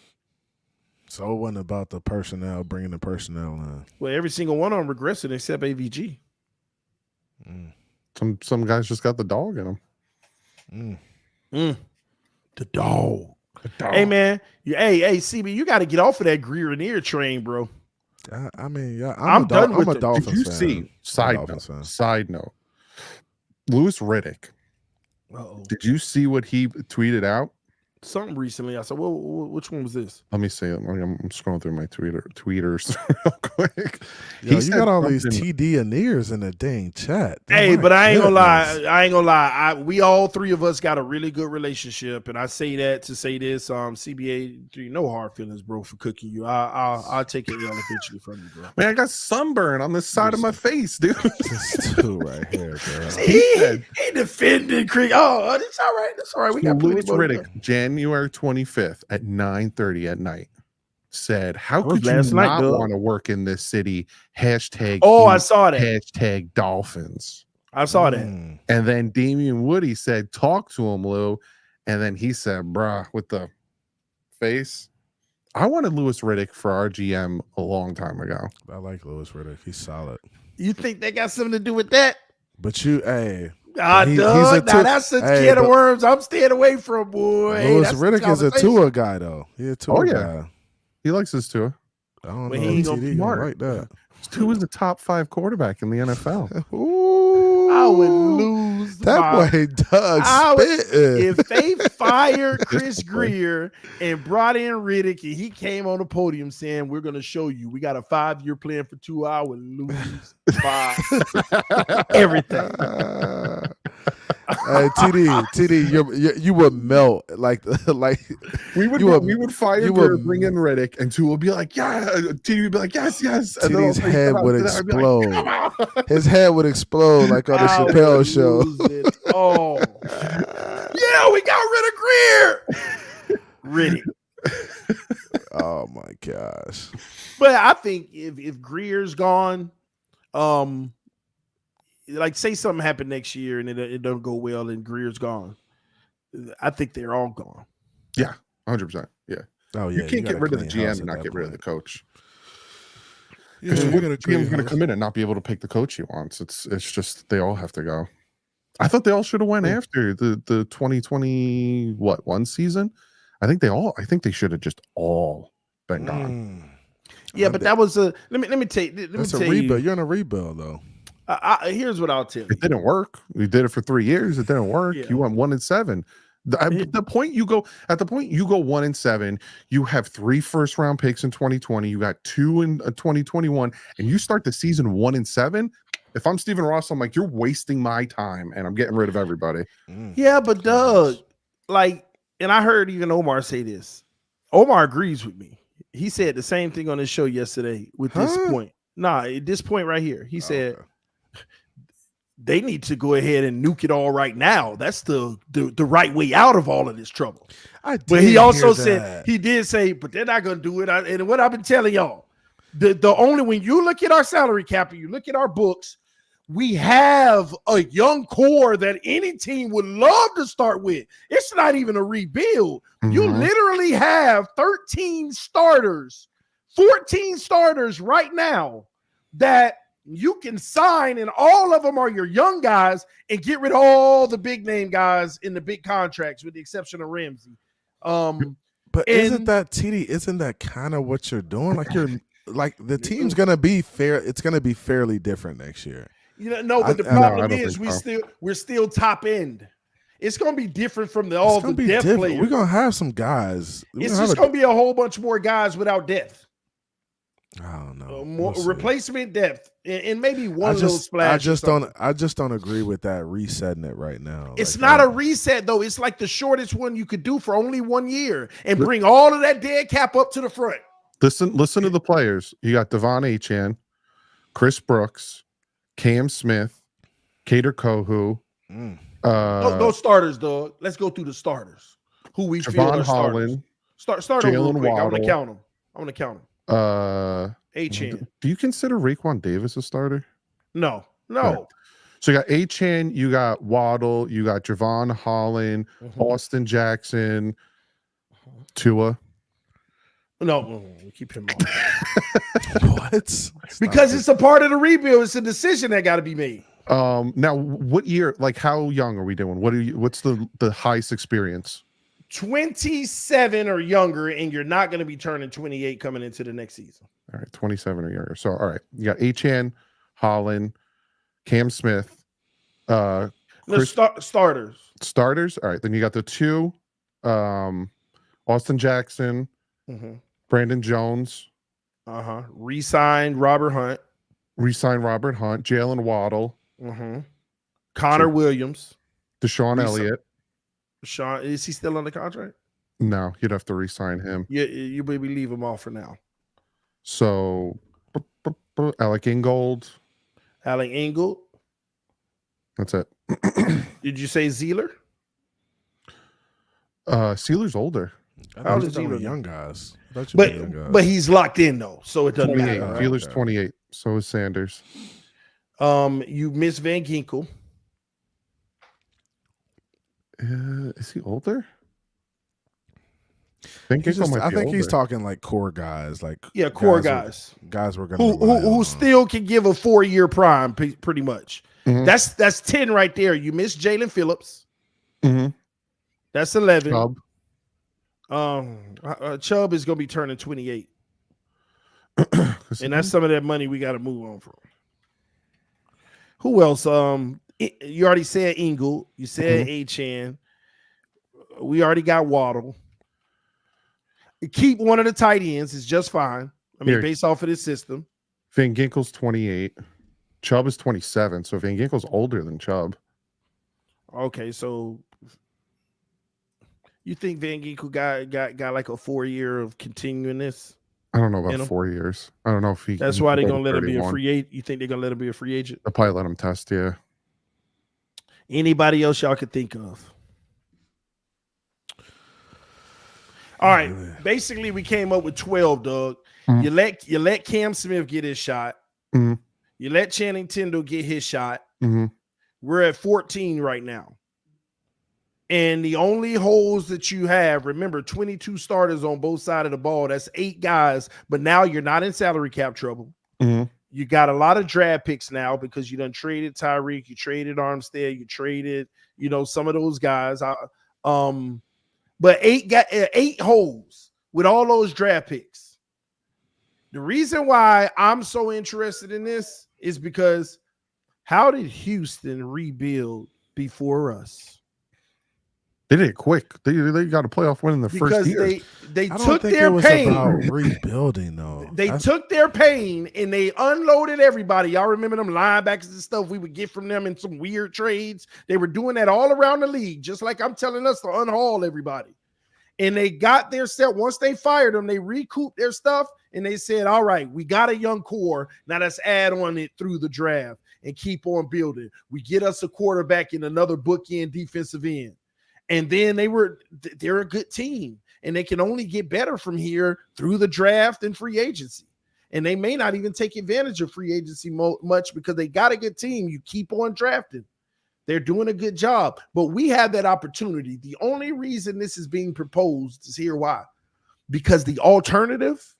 Speaker 2: So it wasn't about the personnel, bringing the personnel in.
Speaker 1: Well, every single one of them regressed except AVG.
Speaker 3: Some guys just got the dog in them.
Speaker 1: The dog. Hey, man. Hey, CB, you got to get off of that Greer and Ear train, bro.
Speaker 2: I mean, yeah,
Speaker 1: I'm done with
Speaker 2: a
Speaker 1: it.
Speaker 2: Dolphins
Speaker 3: Did you
Speaker 2: fan.
Speaker 3: see, side note, Louis Riddick.
Speaker 1: Uh-oh.
Speaker 3: Did you see what he tweeted out?
Speaker 1: Something recently. I said, well, which one was this?
Speaker 3: Let me see it. I'm scrolling through my tweeters real quick.
Speaker 2: Yo, you got all these TD and ears in the dang chat.
Speaker 1: Hey, but I ain't gonna lie. We all three of us got a really good relationship, and I say that to say this. CBA, no hard feelings, bro, for cooking you. I'll take it eventually from you, bro.
Speaker 3: Man, I got sunburn on the side of my face, dude.
Speaker 2: This two right here, bro.
Speaker 1: He defended Creek. Oh, that's all right. That's all right. We got
Speaker 3: Louis Riddick, January 25th at 9:30 at night, said, "How could you not want to work in this city?" Hashtag.
Speaker 1: Oh, I saw that.
Speaker 3: Hashtag Dolphins.
Speaker 1: I saw that.
Speaker 3: And then Damian Woody said, "Talk to him, Lou." And then he said, "Bruh," with the face. I wanted Louis Riddick for our GM a long time ago.
Speaker 2: I like Louis Riddick. He's solid.
Speaker 1: You think that got something to do with that?
Speaker 2: But you, hey.
Speaker 1: That's a can of worms I'm staying away from, boy.
Speaker 2: Louis Riddick is a Tua guy, though. He's a Tua guy.
Speaker 3: He likes his Tua.
Speaker 2: I don't know if TD gonna like that.
Speaker 3: Tua is the top 5 quarterback in the NFL.
Speaker 2: Ooh,
Speaker 1: I would lose.
Speaker 2: That boy Doug spitting.
Speaker 1: If they fired Chris Greer and brought in Riddick and he came on the podium saying, "We're going to show you, we got a 5-year plan for Tua," I would lose everything.
Speaker 2: Hey, TD, you would melt like
Speaker 3: we would fire Greer, bring in Riddick, and Tua would be like, "Yeah." TD would be like, "Yes, yes." And
Speaker 2: TD's head would explode. Like, his head would explode like on the Chappelle show.
Speaker 1: Oh, yeah, we got rid of Greer. Riddick.
Speaker 2: Oh my gosh!
Speaker 1: But I think if Greer's gone, like say something happened next year and it don't go well and Greer's gone, I think they're all gone.
Speaker 3: Yeah, 100%. Yeah.
Speaker 2: Oh yeah.
Speaker 3: You can't get rid of the GM and not get rid of the coach.
Speaker 2: Because
Speaker 3: GM's going to come in and not be able to pick the coach he wants. It's just they all have to go. I thought they all should have went after the 2021 season. I think they should have just all been gone.
Speaker 1: Yeah, but that was a let me tell you.
Speaker 2: That's a rebuild. You're in a rebuild though.
Speaker 1: Here's what I'll tell you.
Speaker 3: It didn't work. We did it for 3 years. It didn't work. Yeah. You went 1-7. At the point you go 1-7, you have 3 first-round picks in 2020. You got 2 in 2021, and you start the season 1-7. If I'm Stephen Ross, I'm like, you're wasting my time, and I'm getting rid of everybody.
Speaker 1: Yeah, but Doug, and I heard even Omar say this. Omar agrees with me. He said the same thing on his show yesterday with this point. At this point right here, he said they need to go ahead and nuke it all right now. That's the right way out of all of this trouble. But he also said, he did say, but they're not going to do it. And what I've been telling y'all, the only, when you look at our salary cap and you look at our books, we have a young core that any team would love to start with. It's not even a rebuild. You literally have 13 starters, 14 starters right now that you can sign, and all of them are your young guys, and get rid of all the big name guys in the big contracts with the exception of Ramsey.
Speaker 2: But isn't that kind of what you're doing? Like the team's gonna be fair. It's gonna be fairly different next year.
Speaker 1: No, but the problem is we're still top end. It's gonna be different from all the depth players.
Speaker 2: We're gonna have some guys.
Speaker 1: It's just gonna be a whole bunch more guys without depth.
Speaker 2: I don't know.
Speaker 1: More replacement depth and maybe one little splash.
Speaker 2: I just don't agree with that resetting it right now.
Speaker 1: It's not a reset though. It's like the shortest one you could do for only 1 year and bring all of that dead cap up to the front.
Speaker 3: Listen to the players. You got Devon Achane, Chris Brooks, Cam Smith, Kader Kohu.
Speaker 1: Those starters, dog. Let's go through the starters. Who we feel are
Speaker 3: Holland,
Speaker 1: starters. Start over real quick.
Speaker 3: Waddle.
Speaker 1: I'm gonna count them. Achane.
Speaker 3: Do you consider Raekwon Davis a starter?
Speaker 1: No.
Speaker 3: Right. So you got Achane, you got Waddle, you got Javon Holland, Austin Jackson, Tua.
Speaker 1: No, keep him
Speaker 2: on. What?
Speaker 1: Because it's a part of the rebuild. It's a decision that got to be made.
Speaker 3: Now, what year? Like, how young are we doing? What's the highest experience?
Speaker 1: 27 or younger, and you're not going to be turning 28 coming into the next season.
Speaker 3: All right, 27 or younger. So, all right, you got Achane, Holland, Cam Smith.
Speaker 1: Starters.
Speaker 3: Starters. All right, then you got the two, Austin Jackson, Brandon Jones.
Speaker 1: Re-signed Robert Hunt.
Speaker 3: Jalen Waddle.
Speaker 1: Connor Williams.
Speaker 3: Deshaun Elliott.
Speaker 1: Deshaun, is he still under contract?
Speaker 3: No, you'd have to re-sign him.
Speaker 1: You maybe leave him off for now.
Speaker 3: So, Alec Ingold. That's it.
Speaker 1: Did you say Zeeler?
Speaker 3: Sealer's older.
Speaker 2: How old is he? Young guys.
Speaker 1: But he's locked in though, so it doesn't matter.
Speaker 3: Right? Sealer's 28. So is Sanders.
Speaker 1: You miss Van Ginkel.
Speaker 3: Is he older?
Speaker 2: I think he's talking like core guys,
Speaker 1: core guys.
Speaker 2: Guys we're gonna
Speaker 1: who still can give a 4-year prime, pretty much. That's 10 right there. You miss Jalen Phillips. That's 11. Chubb is gonna be turning 28, and that's some of that money we got to move on from. Who else? You already said Ingold. You said Achane. We already got Waddle. Keep one of the tight ends is just fine. I mean, based off of this system.
Speaker 3: Van Ginkel's 28. Chubb is 27. So Van Ginkel's older than Chubb.
Speaker 1: Okay, so you think Van Ginkel got like a 4-year of continuing this?
Speaker 3: I don't know about 4 years. I don't know if he.
Speaker 1: That's why they're gonna let him be a free agent. You think they're gonna let him be a free agent?
Speaker 3: They'll probably let him test. Yeah.
Speaker 1: Anybody else y'all could think of? All right. Basically, we came up with 12, Doug. You let Cam Smith get his shot. You let Channing Tindall get his shot. We're at 14 right now. And the only holes that you have, remember, 22 starters on both sides of the ball. That's 8 guys. But now you're not in salary cap trouble. You got a lot of draft picks now because you done traded Tyreek, you traded Armstead, you traded, some of those guys. But 8 holes with all those draft picks. The reason why I'm so interested in this is because how did Houston rebuild before us?
Speaker 3: They did it quick. They got a playoff win in the first year.
Speaker 1: They took their pain.
Speaker 2: About rebuilding though.
Speaker 1: They took their pain and they unloaded everybody. Y'all remember them linebackers and stuff we would get from them in some weird trades? They were doing that all around the league, just like I'm telling us to unhaul everybody. And they got their set. Once they fired them, they recouped their stuff and they said, all right, we got a young core. Now let's add on it through the draft and keep on building. We get us a quarterback and another bookend defensive end. And then they're a good team and they can only get better from here through the draft and free agency. And they may not even take advantage of free agency much because they got a good team. You keep on drafting. They're doing a good job, but we have that opportunity. The only reason this is being proposed is here why? Because the alternative,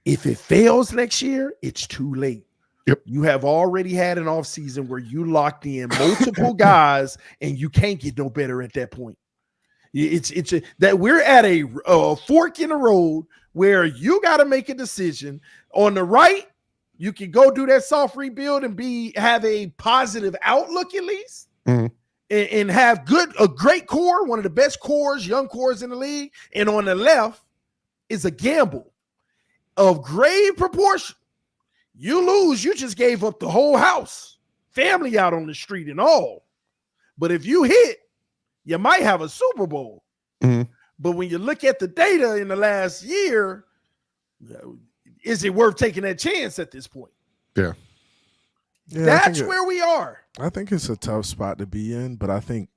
Speaker 1: if it fails next year, it's too late.
Speaker 3: Yep.
Speaker 1: You have already had an offseason where you locked in multiple guys and you can't get no better at that point. That we're at a fork in the road where you got to make a decision. On the right, you can go do that soft rebuild and have a positive outlook at least, and have a great core, one of the best cores, young cores in the league. And on the left is a gamble. of grave proportion. You lose, you just gave up the whole house, family out on the street and all. But if you hit, you might have a Super Bowl.
Speaker 3: Mm-hmm.
Speaker 1: But when you look at the data in the last year, is it worth taking that chance at this point?
Speaker 3: Yeah.
Speaker 1: That's where we are.
Speaker 2: I think it's a tough spot to be in, but I think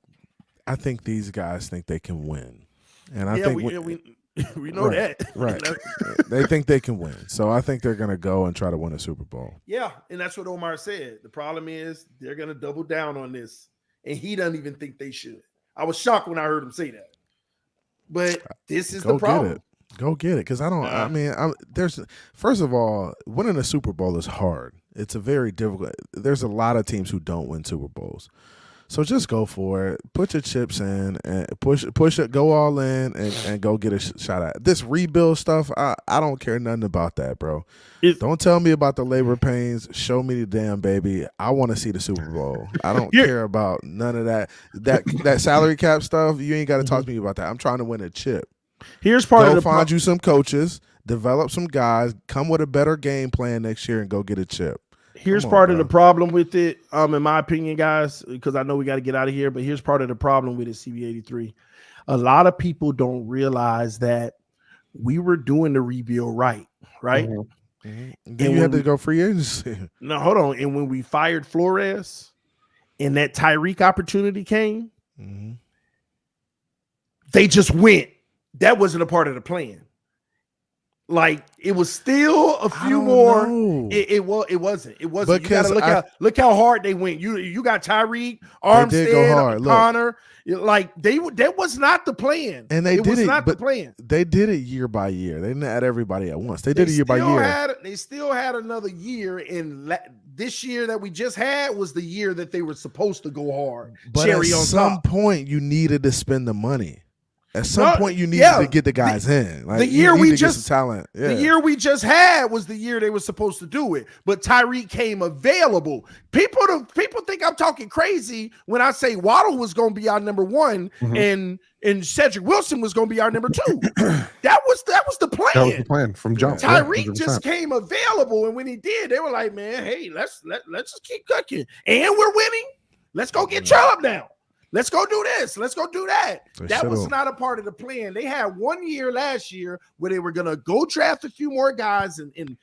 Speaker 2: these guys think they can win. And I think
Speaker 1: we know that.
Speaker 2: Right. They think they can win. So I think they're going to go and try to win a Super Bowl.
Speaker 1: Yeah, and that's what Omar said. The problem is they're going to double down on this, and he doesn't even think they should. I was shocked when I heard him say that. But this is the problem.
Speaker 2: Go get it. Because first of all, winning a Super Bowl is hard. It's a very difficult. There's a lot of teams who don't win Super Bowls. So just go for it. Put your chips in and push it. Go all in and go get a shot at this rebuild stuff. I don't care nothing about that, bro. Don't tell me about the labor pains. Show me the damn baby. I want to see the Super Bowl. I don't care about none of that. That salary cap stuff. You ain't got to talk to me about that. I'm trying to win a chip.
Speaker 1: Here's part of the
Speaker 2: find you some coaches, develop some guys, come with a better game plan next year, and go get a chip.
Speaker 1: Here's part of the problem with it, in my opinion, guys, because I know we got to get out of here, but here's part of the problem with it, CB83. A lot of people don't realize that we were doing the rebuild right?
Speaker 2: Mm-hmm. Mm-hmm. Then you had to go free agency.
Speaker 1: No, hold on. And when we fired Flores and that Tyreek opportunity came,
Speaker 2: mm-hmm.
Speaker 1: they just went. That wasn't a part of the plan. Like it was still a few more. It wasn't. Because you gotta look how hard they went. You got Tyreek, Armstead, Connor. Like that was not the plan.
Speaker 2: And they did it.
Speaker 1: Not the plan.
Speaker 2: They did it year by year. They didn't add everybody at once. They did it year by year.
Speaker 1: They still had another year. And this year that we just had was the year that they were supposed to go hard.
Speaker 2: But at some point, you needed to spend the money. At some point, you needed to get the guys in. Like,
Speaker 1: the year we just
Speaker 2: talent. Yeah.
Speaker 1: The year we just had was the year they were supposed to do it. But Tyreek came available. People think I'm talking crazy when I say Waddle was going to be our number one and Cedric Wilson was going to be our number two. That was the plan.
Speaker 3: That was the plan from jump.
Speaker 1: Tyreek just came available, and when he did, they were like, "Man, hey, let's just keep cooking, and we're winning. Let's go get Chubb now." Let's go do this. Let's go do that. That was not a part of the plan. They had 1 year last year where they were going to go draft a few more guys and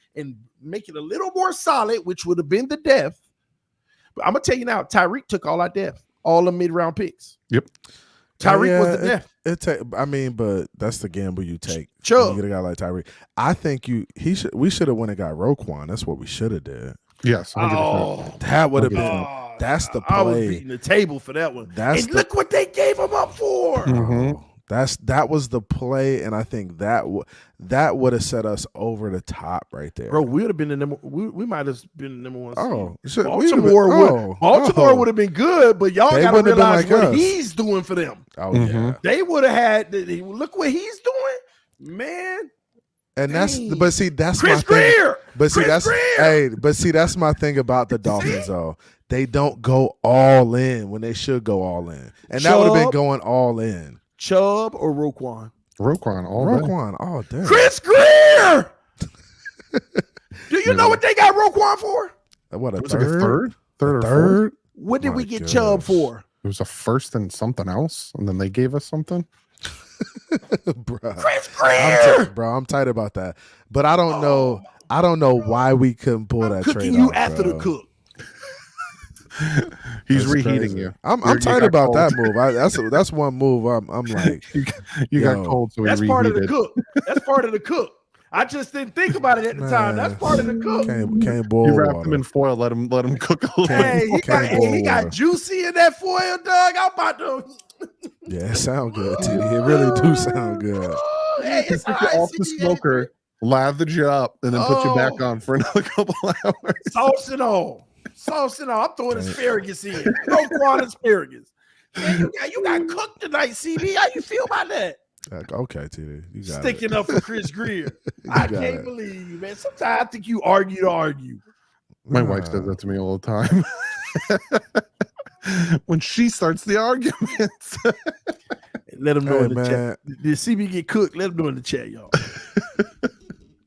Speaker 1: make it a little more solid, which would have been the depth. But I'm going to tell you now, Tyreek took all our depth, all the mid-round picks.
Speaker 3: Yep.
Speaker 1: Tyreek was the depth.
Speaker 2: But that's the gamble you take.
Speaker 1: Sure.
Speaker 2: You get a guy like Tyreek. I think we should have went and got Roquan. That's what we should have did.
Speaker 3: Yes.
Speaker 2: 100%. That would have been. That's the play.
Speaker 1: I was beating the table for that one. Look what they gave him up for.
Speaker 2: Mm-hmm. That was the play, and I think that would have set us over the top right there.
Speaker 1: Bro, we would have been the number. We might have been the number one.
Speaker 2: Baltimore
Speaker 1: would have been good, but y'all got to realize what he's doing for them.
Speaker 2: Oh yeah,
Speaker 1: they would have had. Look what he's doing, man.
Speaker 2: And that's
Speaker 1: Chris
Speaker 2: my
Speaker 1: Greer.
Speaker 2: thing. That's my thing about the Dolphins though. They don't go all in when they should go all in, and that would have been going all in.
Speaker 1: Chubb or Roquan?
Speaker 3: Roquan all day.
Speaker 1: Chris Greer. Do you know what they got Roquan for?
Speaker 2: What, a
Speaker 3: third?
Speaker 1: What did we get Chubb for?
Speaker 3: It was a first and something else, and then they gave us something.
Speaker 2: Bro,
Speaker 1: Chris Greer.
Speaker 2: I'm tight about that, but I don't know. I don't know why we couldn't pull that trade.
Speaker 1: Cooking you after the cook.
Speaker 3: He's reheating you.
Speaker 2: I'm tight about that move. That's one move. I'm like,
Speaker 3: you got cold, so
Speaker 1: that's part of the cook. That's part of the cook. I just didn't think about it at the time. That's part of the cook.
Speaker 2: Can't boil.
Speaker 3: You wrap him in foil. Let him cook a little.
Speaker 1: Hey, he got juicy in that foil, Doug. I'm about to.
Speaker 2: Yeah, it sound good, TD. It really do sound good.
Speaker 1: Hey,
Speaker 3: it's take it off the smoker, lather you up, and then put you back on for another couple hours.
Speaker 1: Sauce and all. I'm throwing asparagus in. Roquan asparagus. Man, you got cooked tonight, CB. How you feel about that?
Speaker 2: Okay, TD. You got
Speaker 1: sticking up for Chris Greer. I can't believe you, man. Sometimes I think you argue to argue.
Speaker 3: My wife says that to me all the time. When she starts the arguments.
Speaker 1: Let them know in the chat. Did CB get cooked? Let them know in the chat, y'all.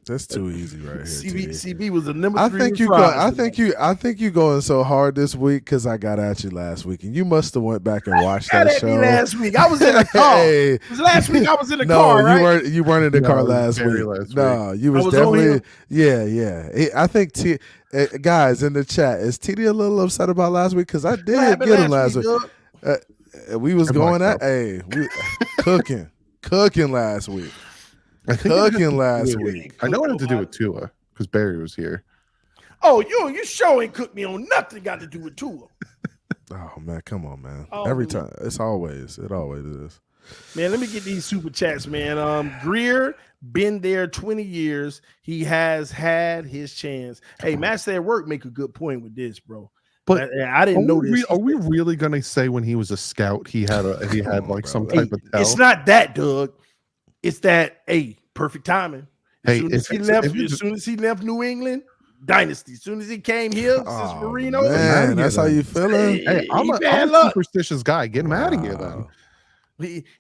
Speaker 2: That's too easy right here.
Speaker 1: CB was the number
Speaker 2: I
Speaker 1: 3.
Speaker 2: think you go. I think you going so hard this week because I got at you last week, and you must have went back and watched that show.
Speaker 1: Last week, I was in a car.
Speaker 2: Hey.
Speaker 1: It was last week I was in the car. Right?
Speaker 2: You weren't in the car last week. No, you was definitely. Yeah. I think guys in the chat, is TD a little upset about last week? Because I did get him last week. We was going at cooking last week. Last week.
Speaker 3: I know what it had to do with Tua because Barry was here.
Speaker 1: Oh, you show ain't cooked me on nothing got to do with Tua.
Speaker 2: Oh man, come on, man. Every time. It always is.
Speaker 1: Man, let me get these super chats, man. Greer been there 20 years. He has had his chance. Hey, Master at Work make a good point with this, bro. But I didn't know this.
Speaker 3: Are we really gonna say when he was a scout he had some type of tell?
Speaker 1: It's not that, Doug. It's that perfect timing. As soon as he left New England, dynasty. As soon as he came here, since Marino,
Speaker 2: man, that's how you feeling.
Speaker 3: Hey, I'm a superstitious guy. Get him out of here, then.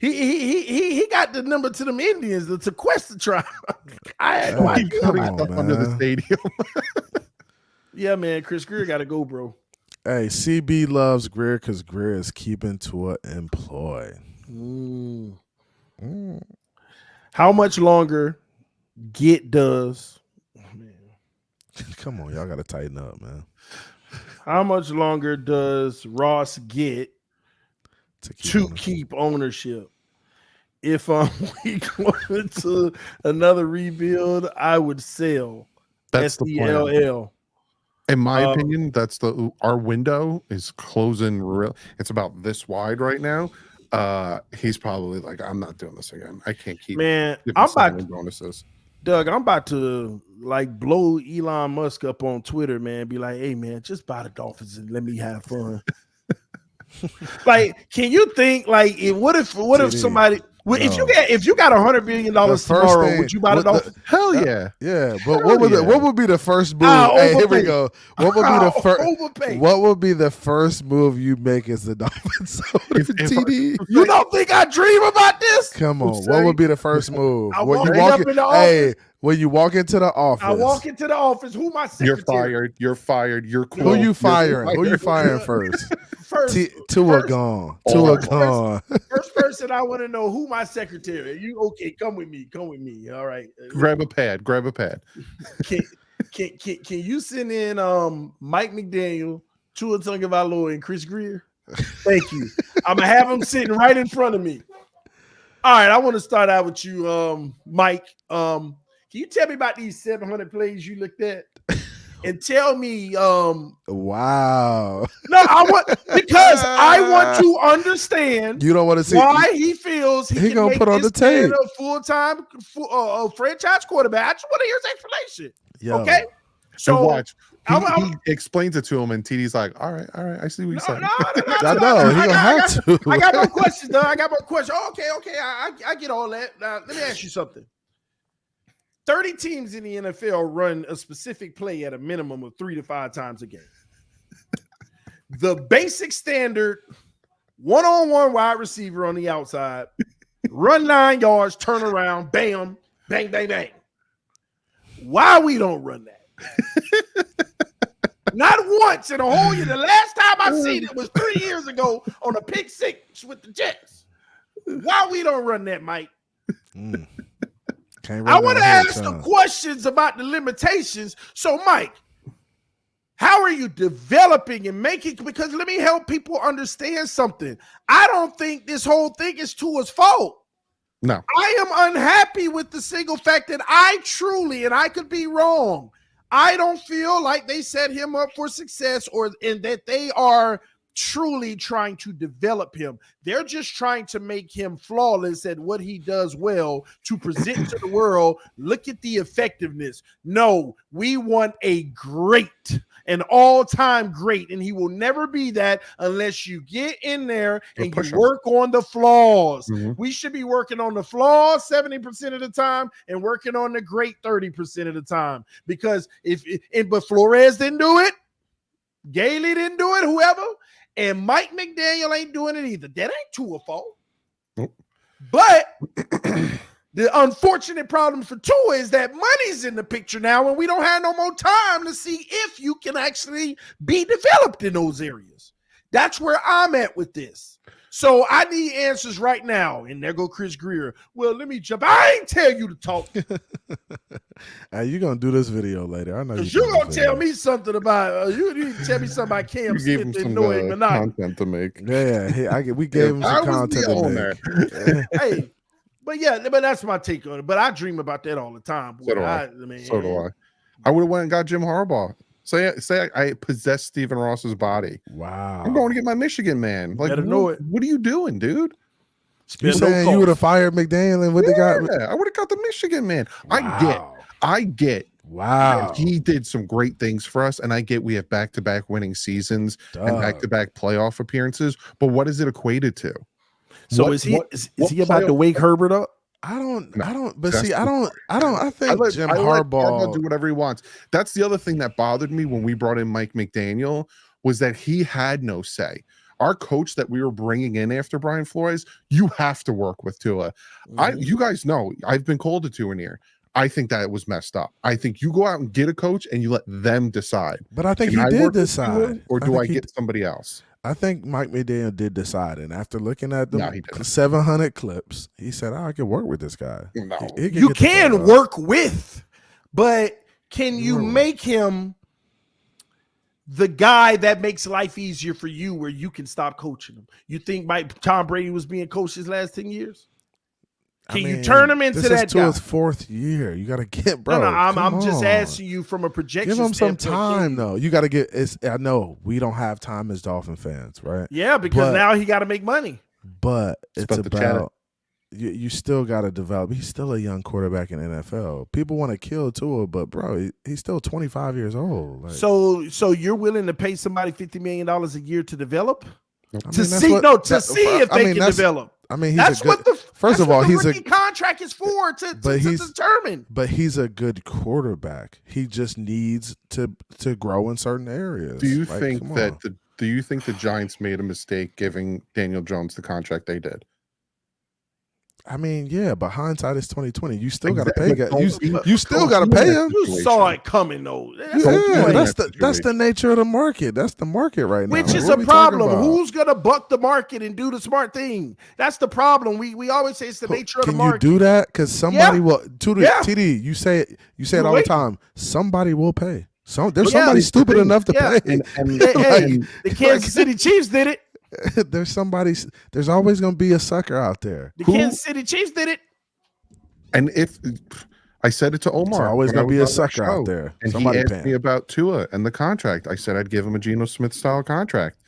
Speaker 1: He got the number to them Indians, the Tequesta tribe. I had no idea.
Speaker 3: Under the stadium.
Speaker 1: Yeah, man. Chris Greer got to go, bro.
Speaker 2: Hey, CB loves Greer because Greer is keeping Tua employed.
Speaker 1: How much longer does? Oh, man.
Speaker 2: Come on, y'all got to tighten up, man.
Speaker 1: How much longer does Ross get to keep ownership? If we go into another rebuild, I would sell.
Speaker 3: That's the plan. In my opinion, that's our window is closing. It's about this wide right now. He's probably like, I'm not doing this again. I can't keep.
Speaker 1: Man, I'm about
Speaker 3: bonuses.
Speaker 1: Doug, I'm about to like blow Elon Musk up on Twitter, man. Be like, hey, man, just buy the Dolphins and let me have fun. Like, can you think like, what if somebody? Well, if you got $100 billion tomorrow, would you buy the Dolphins?
Speaker 3: Hell yeah,
Speaker 2: yeah. But what would be the first move? Hey, here we go. What would be the first? What would be the first move you make as the Dolphins? TD,
Speaker 1: you don't think I dream about this?
Speaker 2: Come on, what would be the first move? When you walk into the office,
Speaker 1: I walk into the office. Who my secretary?
Speaker 3: You're fired. You're cool.
Speaker 2: Who you firing? Who you firing first? Tua gone.
Speaker 1: First person I want to know who my secretary. You okay? Come with me. All right.
Speaker 3: Grab a pad.
Speaker 1: Can you send in Mike McDaniel, Tua Tagovailoa, and Chris Greer? Thank you. I'm gonna have them sitting right in front of me. All right. I want to start out with you, Mike. Can you tell me about these 700 plays you looked at? And tell me,
Speaker 2: wow.
Speaker 1: No, I want to understand.
Speaker 2: You don't want to see
Speaker 1: why he feels he can
Speaker 2: gonna
Speaker 1: make
Speaker 2: put on the tape
Speaker 1: a full-time franchise quarterback. I just want to hear his explanation.
Speaker 2: Yo.
Speaker 1: Okay, so
Speaker 3: watch. He explains it to him, and TD's like, "All right, I see what you're saying."
Speaker 2: I know he gonna have to.
Speaker 1: I got more questions, though. Okay. I get all that. Now, let me ask you something. 30 teams in the NFL run a specific play at a minimum of 3 to 5 times a game. The basic standard one-on-one wide receiver on the outside, run 9 yards, turn around, bam, bang, bang, bang. Why we don't run that? Not once in a whole year. The last time I seen it was 3 years ago on a pick 6 with the Jets. Why we don't run that, Mike? I want to ask the questions about the limitations. So, Mike, how are you developing and making? Because let me help people understand something. I don't think this whole thing is Tua's fault.
Speaker 3: No.
Speaker 1: I am unhappy with the single fact that I truly, and I could be wrong, I don't feel like they set him up for success and that they are truly trying to develop him. They're just trying to make him flawless at what he does well to present to the world. Look at the effectiveness. No, we want an all-time great, and he will never be that unless you get in there and you work on the flaws. Mm-hmm. We should be working on the flaws 70% of the time and working on the great 30% of the time, because but Flores didn't do it, Gailey didn't do it, whoever. And Mike McDaniel ain't doing it either. That ain't Tua's fault. Nope. But The unfortunate problem for Tua is that money's in the picture now, and we don't have no more time to see if you can actually be developed in those areas. That's where I'm at with this. So I need answers right now. And there go Chris Greer. Well, let me jump. I ain't tell you to talk.
Speaker 2: Hey, you're going to do this video later. I know
Speaker 1: Because you're going to tell me something about, you need to tell me something about Cam Smith and Noah
Speaker 3: content to make.
Speaker 2: Yeah, we gave him some content to make.
Speaker 1: Hey. But that's my take on it. But I dream about that all the time. Boy.
Speaker 3: So do I. I would have went and got Jim Harbaugh. Say I possess Stephen Ross's body.
Speaker 2: Wow.
Speaker 3: I'm going to get my Michigan man. Like, what are you doing, dude?
Speaker 2: You saying you would have fired McDaniel and what they got?
Speaker 3: Yeah, I would have got the Michigan man.
Speaker 2: Wow.
Speaker 3: I get.
Speaker 2: Wow.
Speaker 3: He did some great things for us, and I get we have back-to-back winning seasons and back-to-back playoff appearances. But what is it equated to?
Speaker 1: So is he about to wake Herbert up?
Speaker 2: I think Jim Harbaugh
Speaker 3: do whatever he wants. That's the other thing that bothered me when we brought in Mike McDaniel was that he had no say. Our coach that we were bringing in after Brian Flores, you have to work with Tua. You guys know I've been cold to Tua in here. I think that it was messed up. I think you go out and get a coach and you let them decide.
Speaker 2: But I think he did decide.
Speaker 3: Or do I get somebody else?
Speaker 2: I think Mike McDaniel did decide, and after looking at the 700 clips, he said, I can work with this guy.
Speaker 3: No.
Speaker 1: You can work with, but can you make him the guy that makes life easier for you where you can stop coaching him? You think Tom Brady was being coached his last 10 years? Can you turn him into that guy?
Speaker 2: This is to his fourth year. You got to get, bro.
Speaker 1: No, I'm just asking you from a projection.
Speaker 2: Give him some time, though. You got to get. I know we don't have time as Dolphin fans, right?
Speaker 1: Yeah, because now he got to make money.
Speaker 2: But it's about you still got to develop. He's still a young quarterback in the NFL. People want to kill Tua, but bro, he's still 25 years old. Like,
Speaker 1: so you're willing to pay somebody $50 million a year to develop?
Speaker 2: See
Speaker 1: if they can develop.
Speaker 2: I mean,
Speaker 1: first of all, he's a contract is for to determine.
Speaker 2: But he's a good quarterback. He just needs to grow in certain areas.
Speaker 3: Do you think the Giants made a mistake giving Daniel Jones the contract they did?
Speaker 2: I mean, yeah, but hindsight is 2020. You still got to pay guys. You still got to pay him.
Speaker 1: You saw it coming, though.
Speaker 2: That's the nature of the market. That's the market right now.
Speaker 1: Which is a problem. Who's gonna buck the market and do the smart thing? That's the problem. We always say it's the nature of the market.
Speaker 2: Can you do that? Because somebody will. TD, you say it all the time. Somebody will pay. There's somebody stupid enough to pay.
Speaker 1: The Kansas City Chiefs did it.
Speaker 2: There's always going to be a sucker out there.
Speaker 1: The Kansas City Chiefs did it.
Speaker 3: And if I said it to Omar,
Speaker 2: there's always going to be a sucker out there.
Speaker 3: And somebody asked me about Tua and the contract. I said I'd give him a Geno Smith style contract.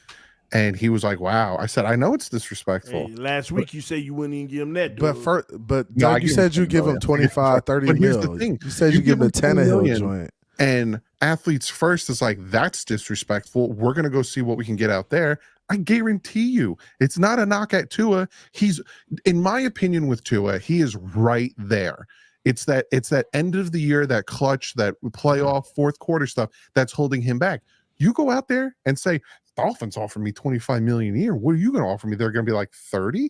Speaker 3: And he was like, wow. I said, I know it's disrespectful.
Speaker 1: Hey, last week you said you wouldn't even give him that.
Speaker 2: But you said you give him 25, 30
Speaker 3: but here's
Speaker 2: mil.
Speaker 3: The thing.
Speaker 2: You said you give him a Tannehill joint.
Speaker 3: And Athletes First is like, that's disrespectful. We're going to go see what we can get out there. I guarantee you, it's not a knock at Tua. He's, in my opinion, with Tua, he is right there. It's that end of the year, that clutch, that playoff fourth quarter stuff that's holding him back. You go out there and say, Dolphins offer me $25 million a year. What are you going to offer me? They're going to be like 30,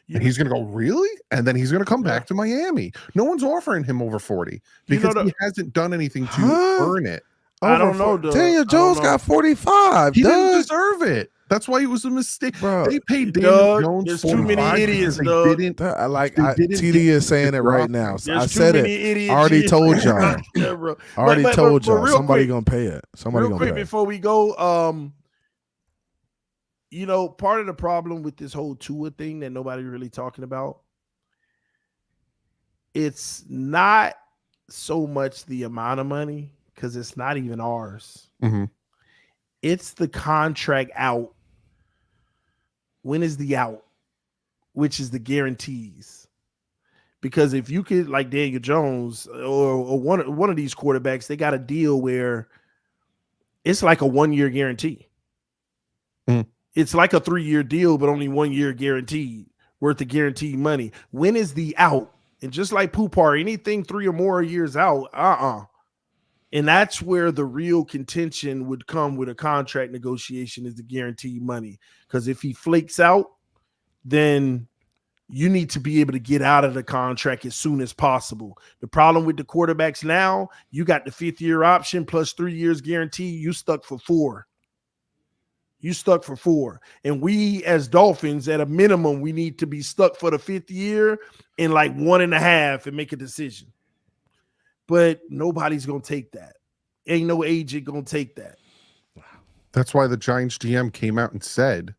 Speaker 3: and he's going to go, really? And then he's going to come back to Miami. No one's offering him over 40 because he hasn't done anything to earn it.
Speaker 1: I don't know.
Speaker 2: Daniel Jones got 45.
Speaker 3: He didn't deserve it. That's why it was a mistake.
Speaker 2: Bro,
Speaker 3: they paid Daniel Jones.
Speaker 1: There's too many idiots, Doug.
Speaker 2: TD is saying it right now. So I said it.
Speaker 1: Idiots.
Speaker 2: I already told y'all. I already told y'all. Somebody gonna pay it. Somebody gonna pay it.
Speaker 1: Before we go, part of the problem with this whole Tua thing that nobody's really talking about, it's not so much the amount of money because it's not even ours.
Speaker 3: Mm-hmm.
Speaker 1: It's the contract out. When is the out? Which is the guarantees. Because if you could, like Daniel Jones or one of these quarterbacks, they got a deal where it's like a 1-year guarantee.
Speaker 3: Mm.
Speaker 1: It's like a 3-year deal, but only 1 year guaranteed, worth of guaranteed money. When is the out? And just like Poupar, anything 3 or more years out, And that's where the real contention would come with a contract negotiation is the guaranteed money. Because if he flakes out, then you need to be able to get out of the contract as soon as possible. The problem with the quarterbacks now, you got the 5th-year option plus 3 years guarantee. You stuck for 4. And we as Dolphins, at a minimum, we need to be stuck for the 5th year in like 1.5 and make a decision. But nobody's going to take that. Ain't no agent going to take that.
Speaker 3: That's why the Giants GM came out and said,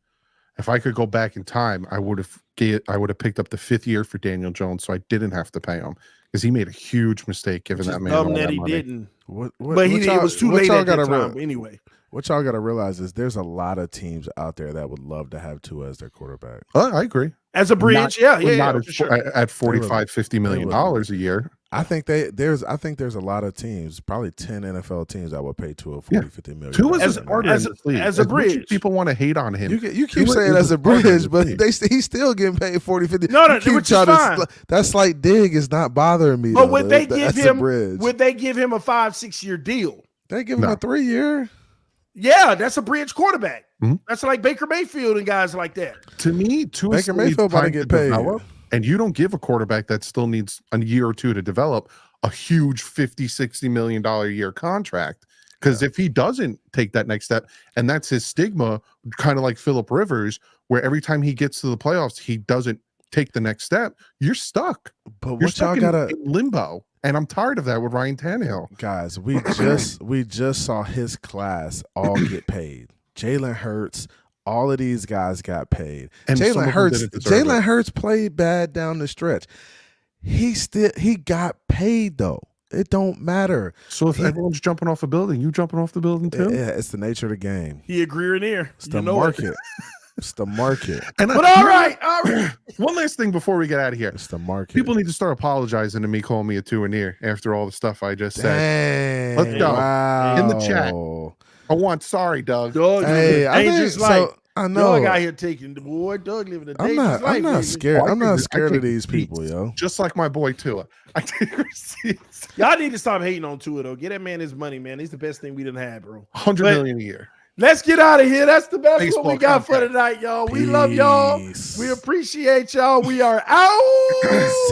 Speaker 3: if I could go back in time, I would have picked up the 5th year for Daniel Jones, so I didn't have to pay him, because he made a huge mistake giving that man all that
Speaker 1: he
Speaker 3: money.
Speaker 1: didn't.
Speaker 2: But
Speaker 1: it was too late at that time. Anyway,
Speaker 2: what y'all got to realize is there's a lot of teams out there that would love to have Tua as their quarterback.
Speaker 3: I agree.
Speaker 1: As a bridge,
Speaker 3: not
Speaker 1: for sure.
Speaker 3: At $45-50 million a year.
Speaker 2: I think there's a lot of teams, probably 10 NFL teams that would pay Tua $40-50 million.
Speaker 3: Tua's
Speaker 1: as a bridge.
Speaker 3: People want to hate on him.
Speaker 2: You keep saying as a bridge, but he's still getting paid $40-50.
Speaker 1: No, which is fine.
Speaker 2: That slight dig is not bothering me.
Speaker 1: But would they give him a 5-6 year deal?
Speaker 2: They give him a 3-year.
Speaker 1: Yeah, that's a bridge quarterback.
Speaker 3: Mm-hmm.
Speaker 1: That's like Baker Mayfield and guys like that.
Speaker 3: To me,
Speaker 2: Baker Mayfield about to get paid.
Speaker 3: And you don't give a quarterback that still needs a year or two to develop a huge $50-60 million a year contract. Because if he doesn't take that next step, and that's his stigma, kind of like Phillip Rivers, where every time he gets to the playoffs, he doesn't take the next step, you're stuck.
Speaker 2: But
Speaker 3: you're stuck in limbo. And I'm tired of that with Ryan Tannehill.
Speaker 2: Guys, we just saw his class all get paid. Jalen Hurts, all of these guys got paid. And Jalen Hurts played bad down the stretch. He got paid though. It don't matter.
Speaker 3: So if everyone's jumping off a building, you jumping off the building too?
Speaker 2: Yeah, it's the nature of the game.
Speaker 1: He a Greer in here.
Speaker 2: It's the market. It's the market.
Speaker 1: But all right.
Speaker 3: One last thing before we get out of here.
Speaker 2: It's the market.
Speaker 3: People need to start apologizing to me calling me a 2 and near after all the stuff I just said.
Speaker 2: Dang,
Speaker 3: let's go.
Speaker 2: Wow.
Speaker 3: In the chat. I want sorry, Doug.
Speaker 1: Hey, I know. Doug out here taking the boy. Doug living the day.
Speaker 2: I'm not scared. I'm not scared of these people, yo.
Speaker 3: Just like my boy Tua. I take receipts.
Speaker 1: Y'all need to stop hating on Tua though. Get that man his money, man. He's the best thing we done had, bro.
Speaker 3: $100 million a year.
Speaker 1: Let's get out of here. That's the best
Speaker 3: Baseball
Speaker 1: one we got for tonight, y'all. We love y'all. We appreciate y'all. We are out.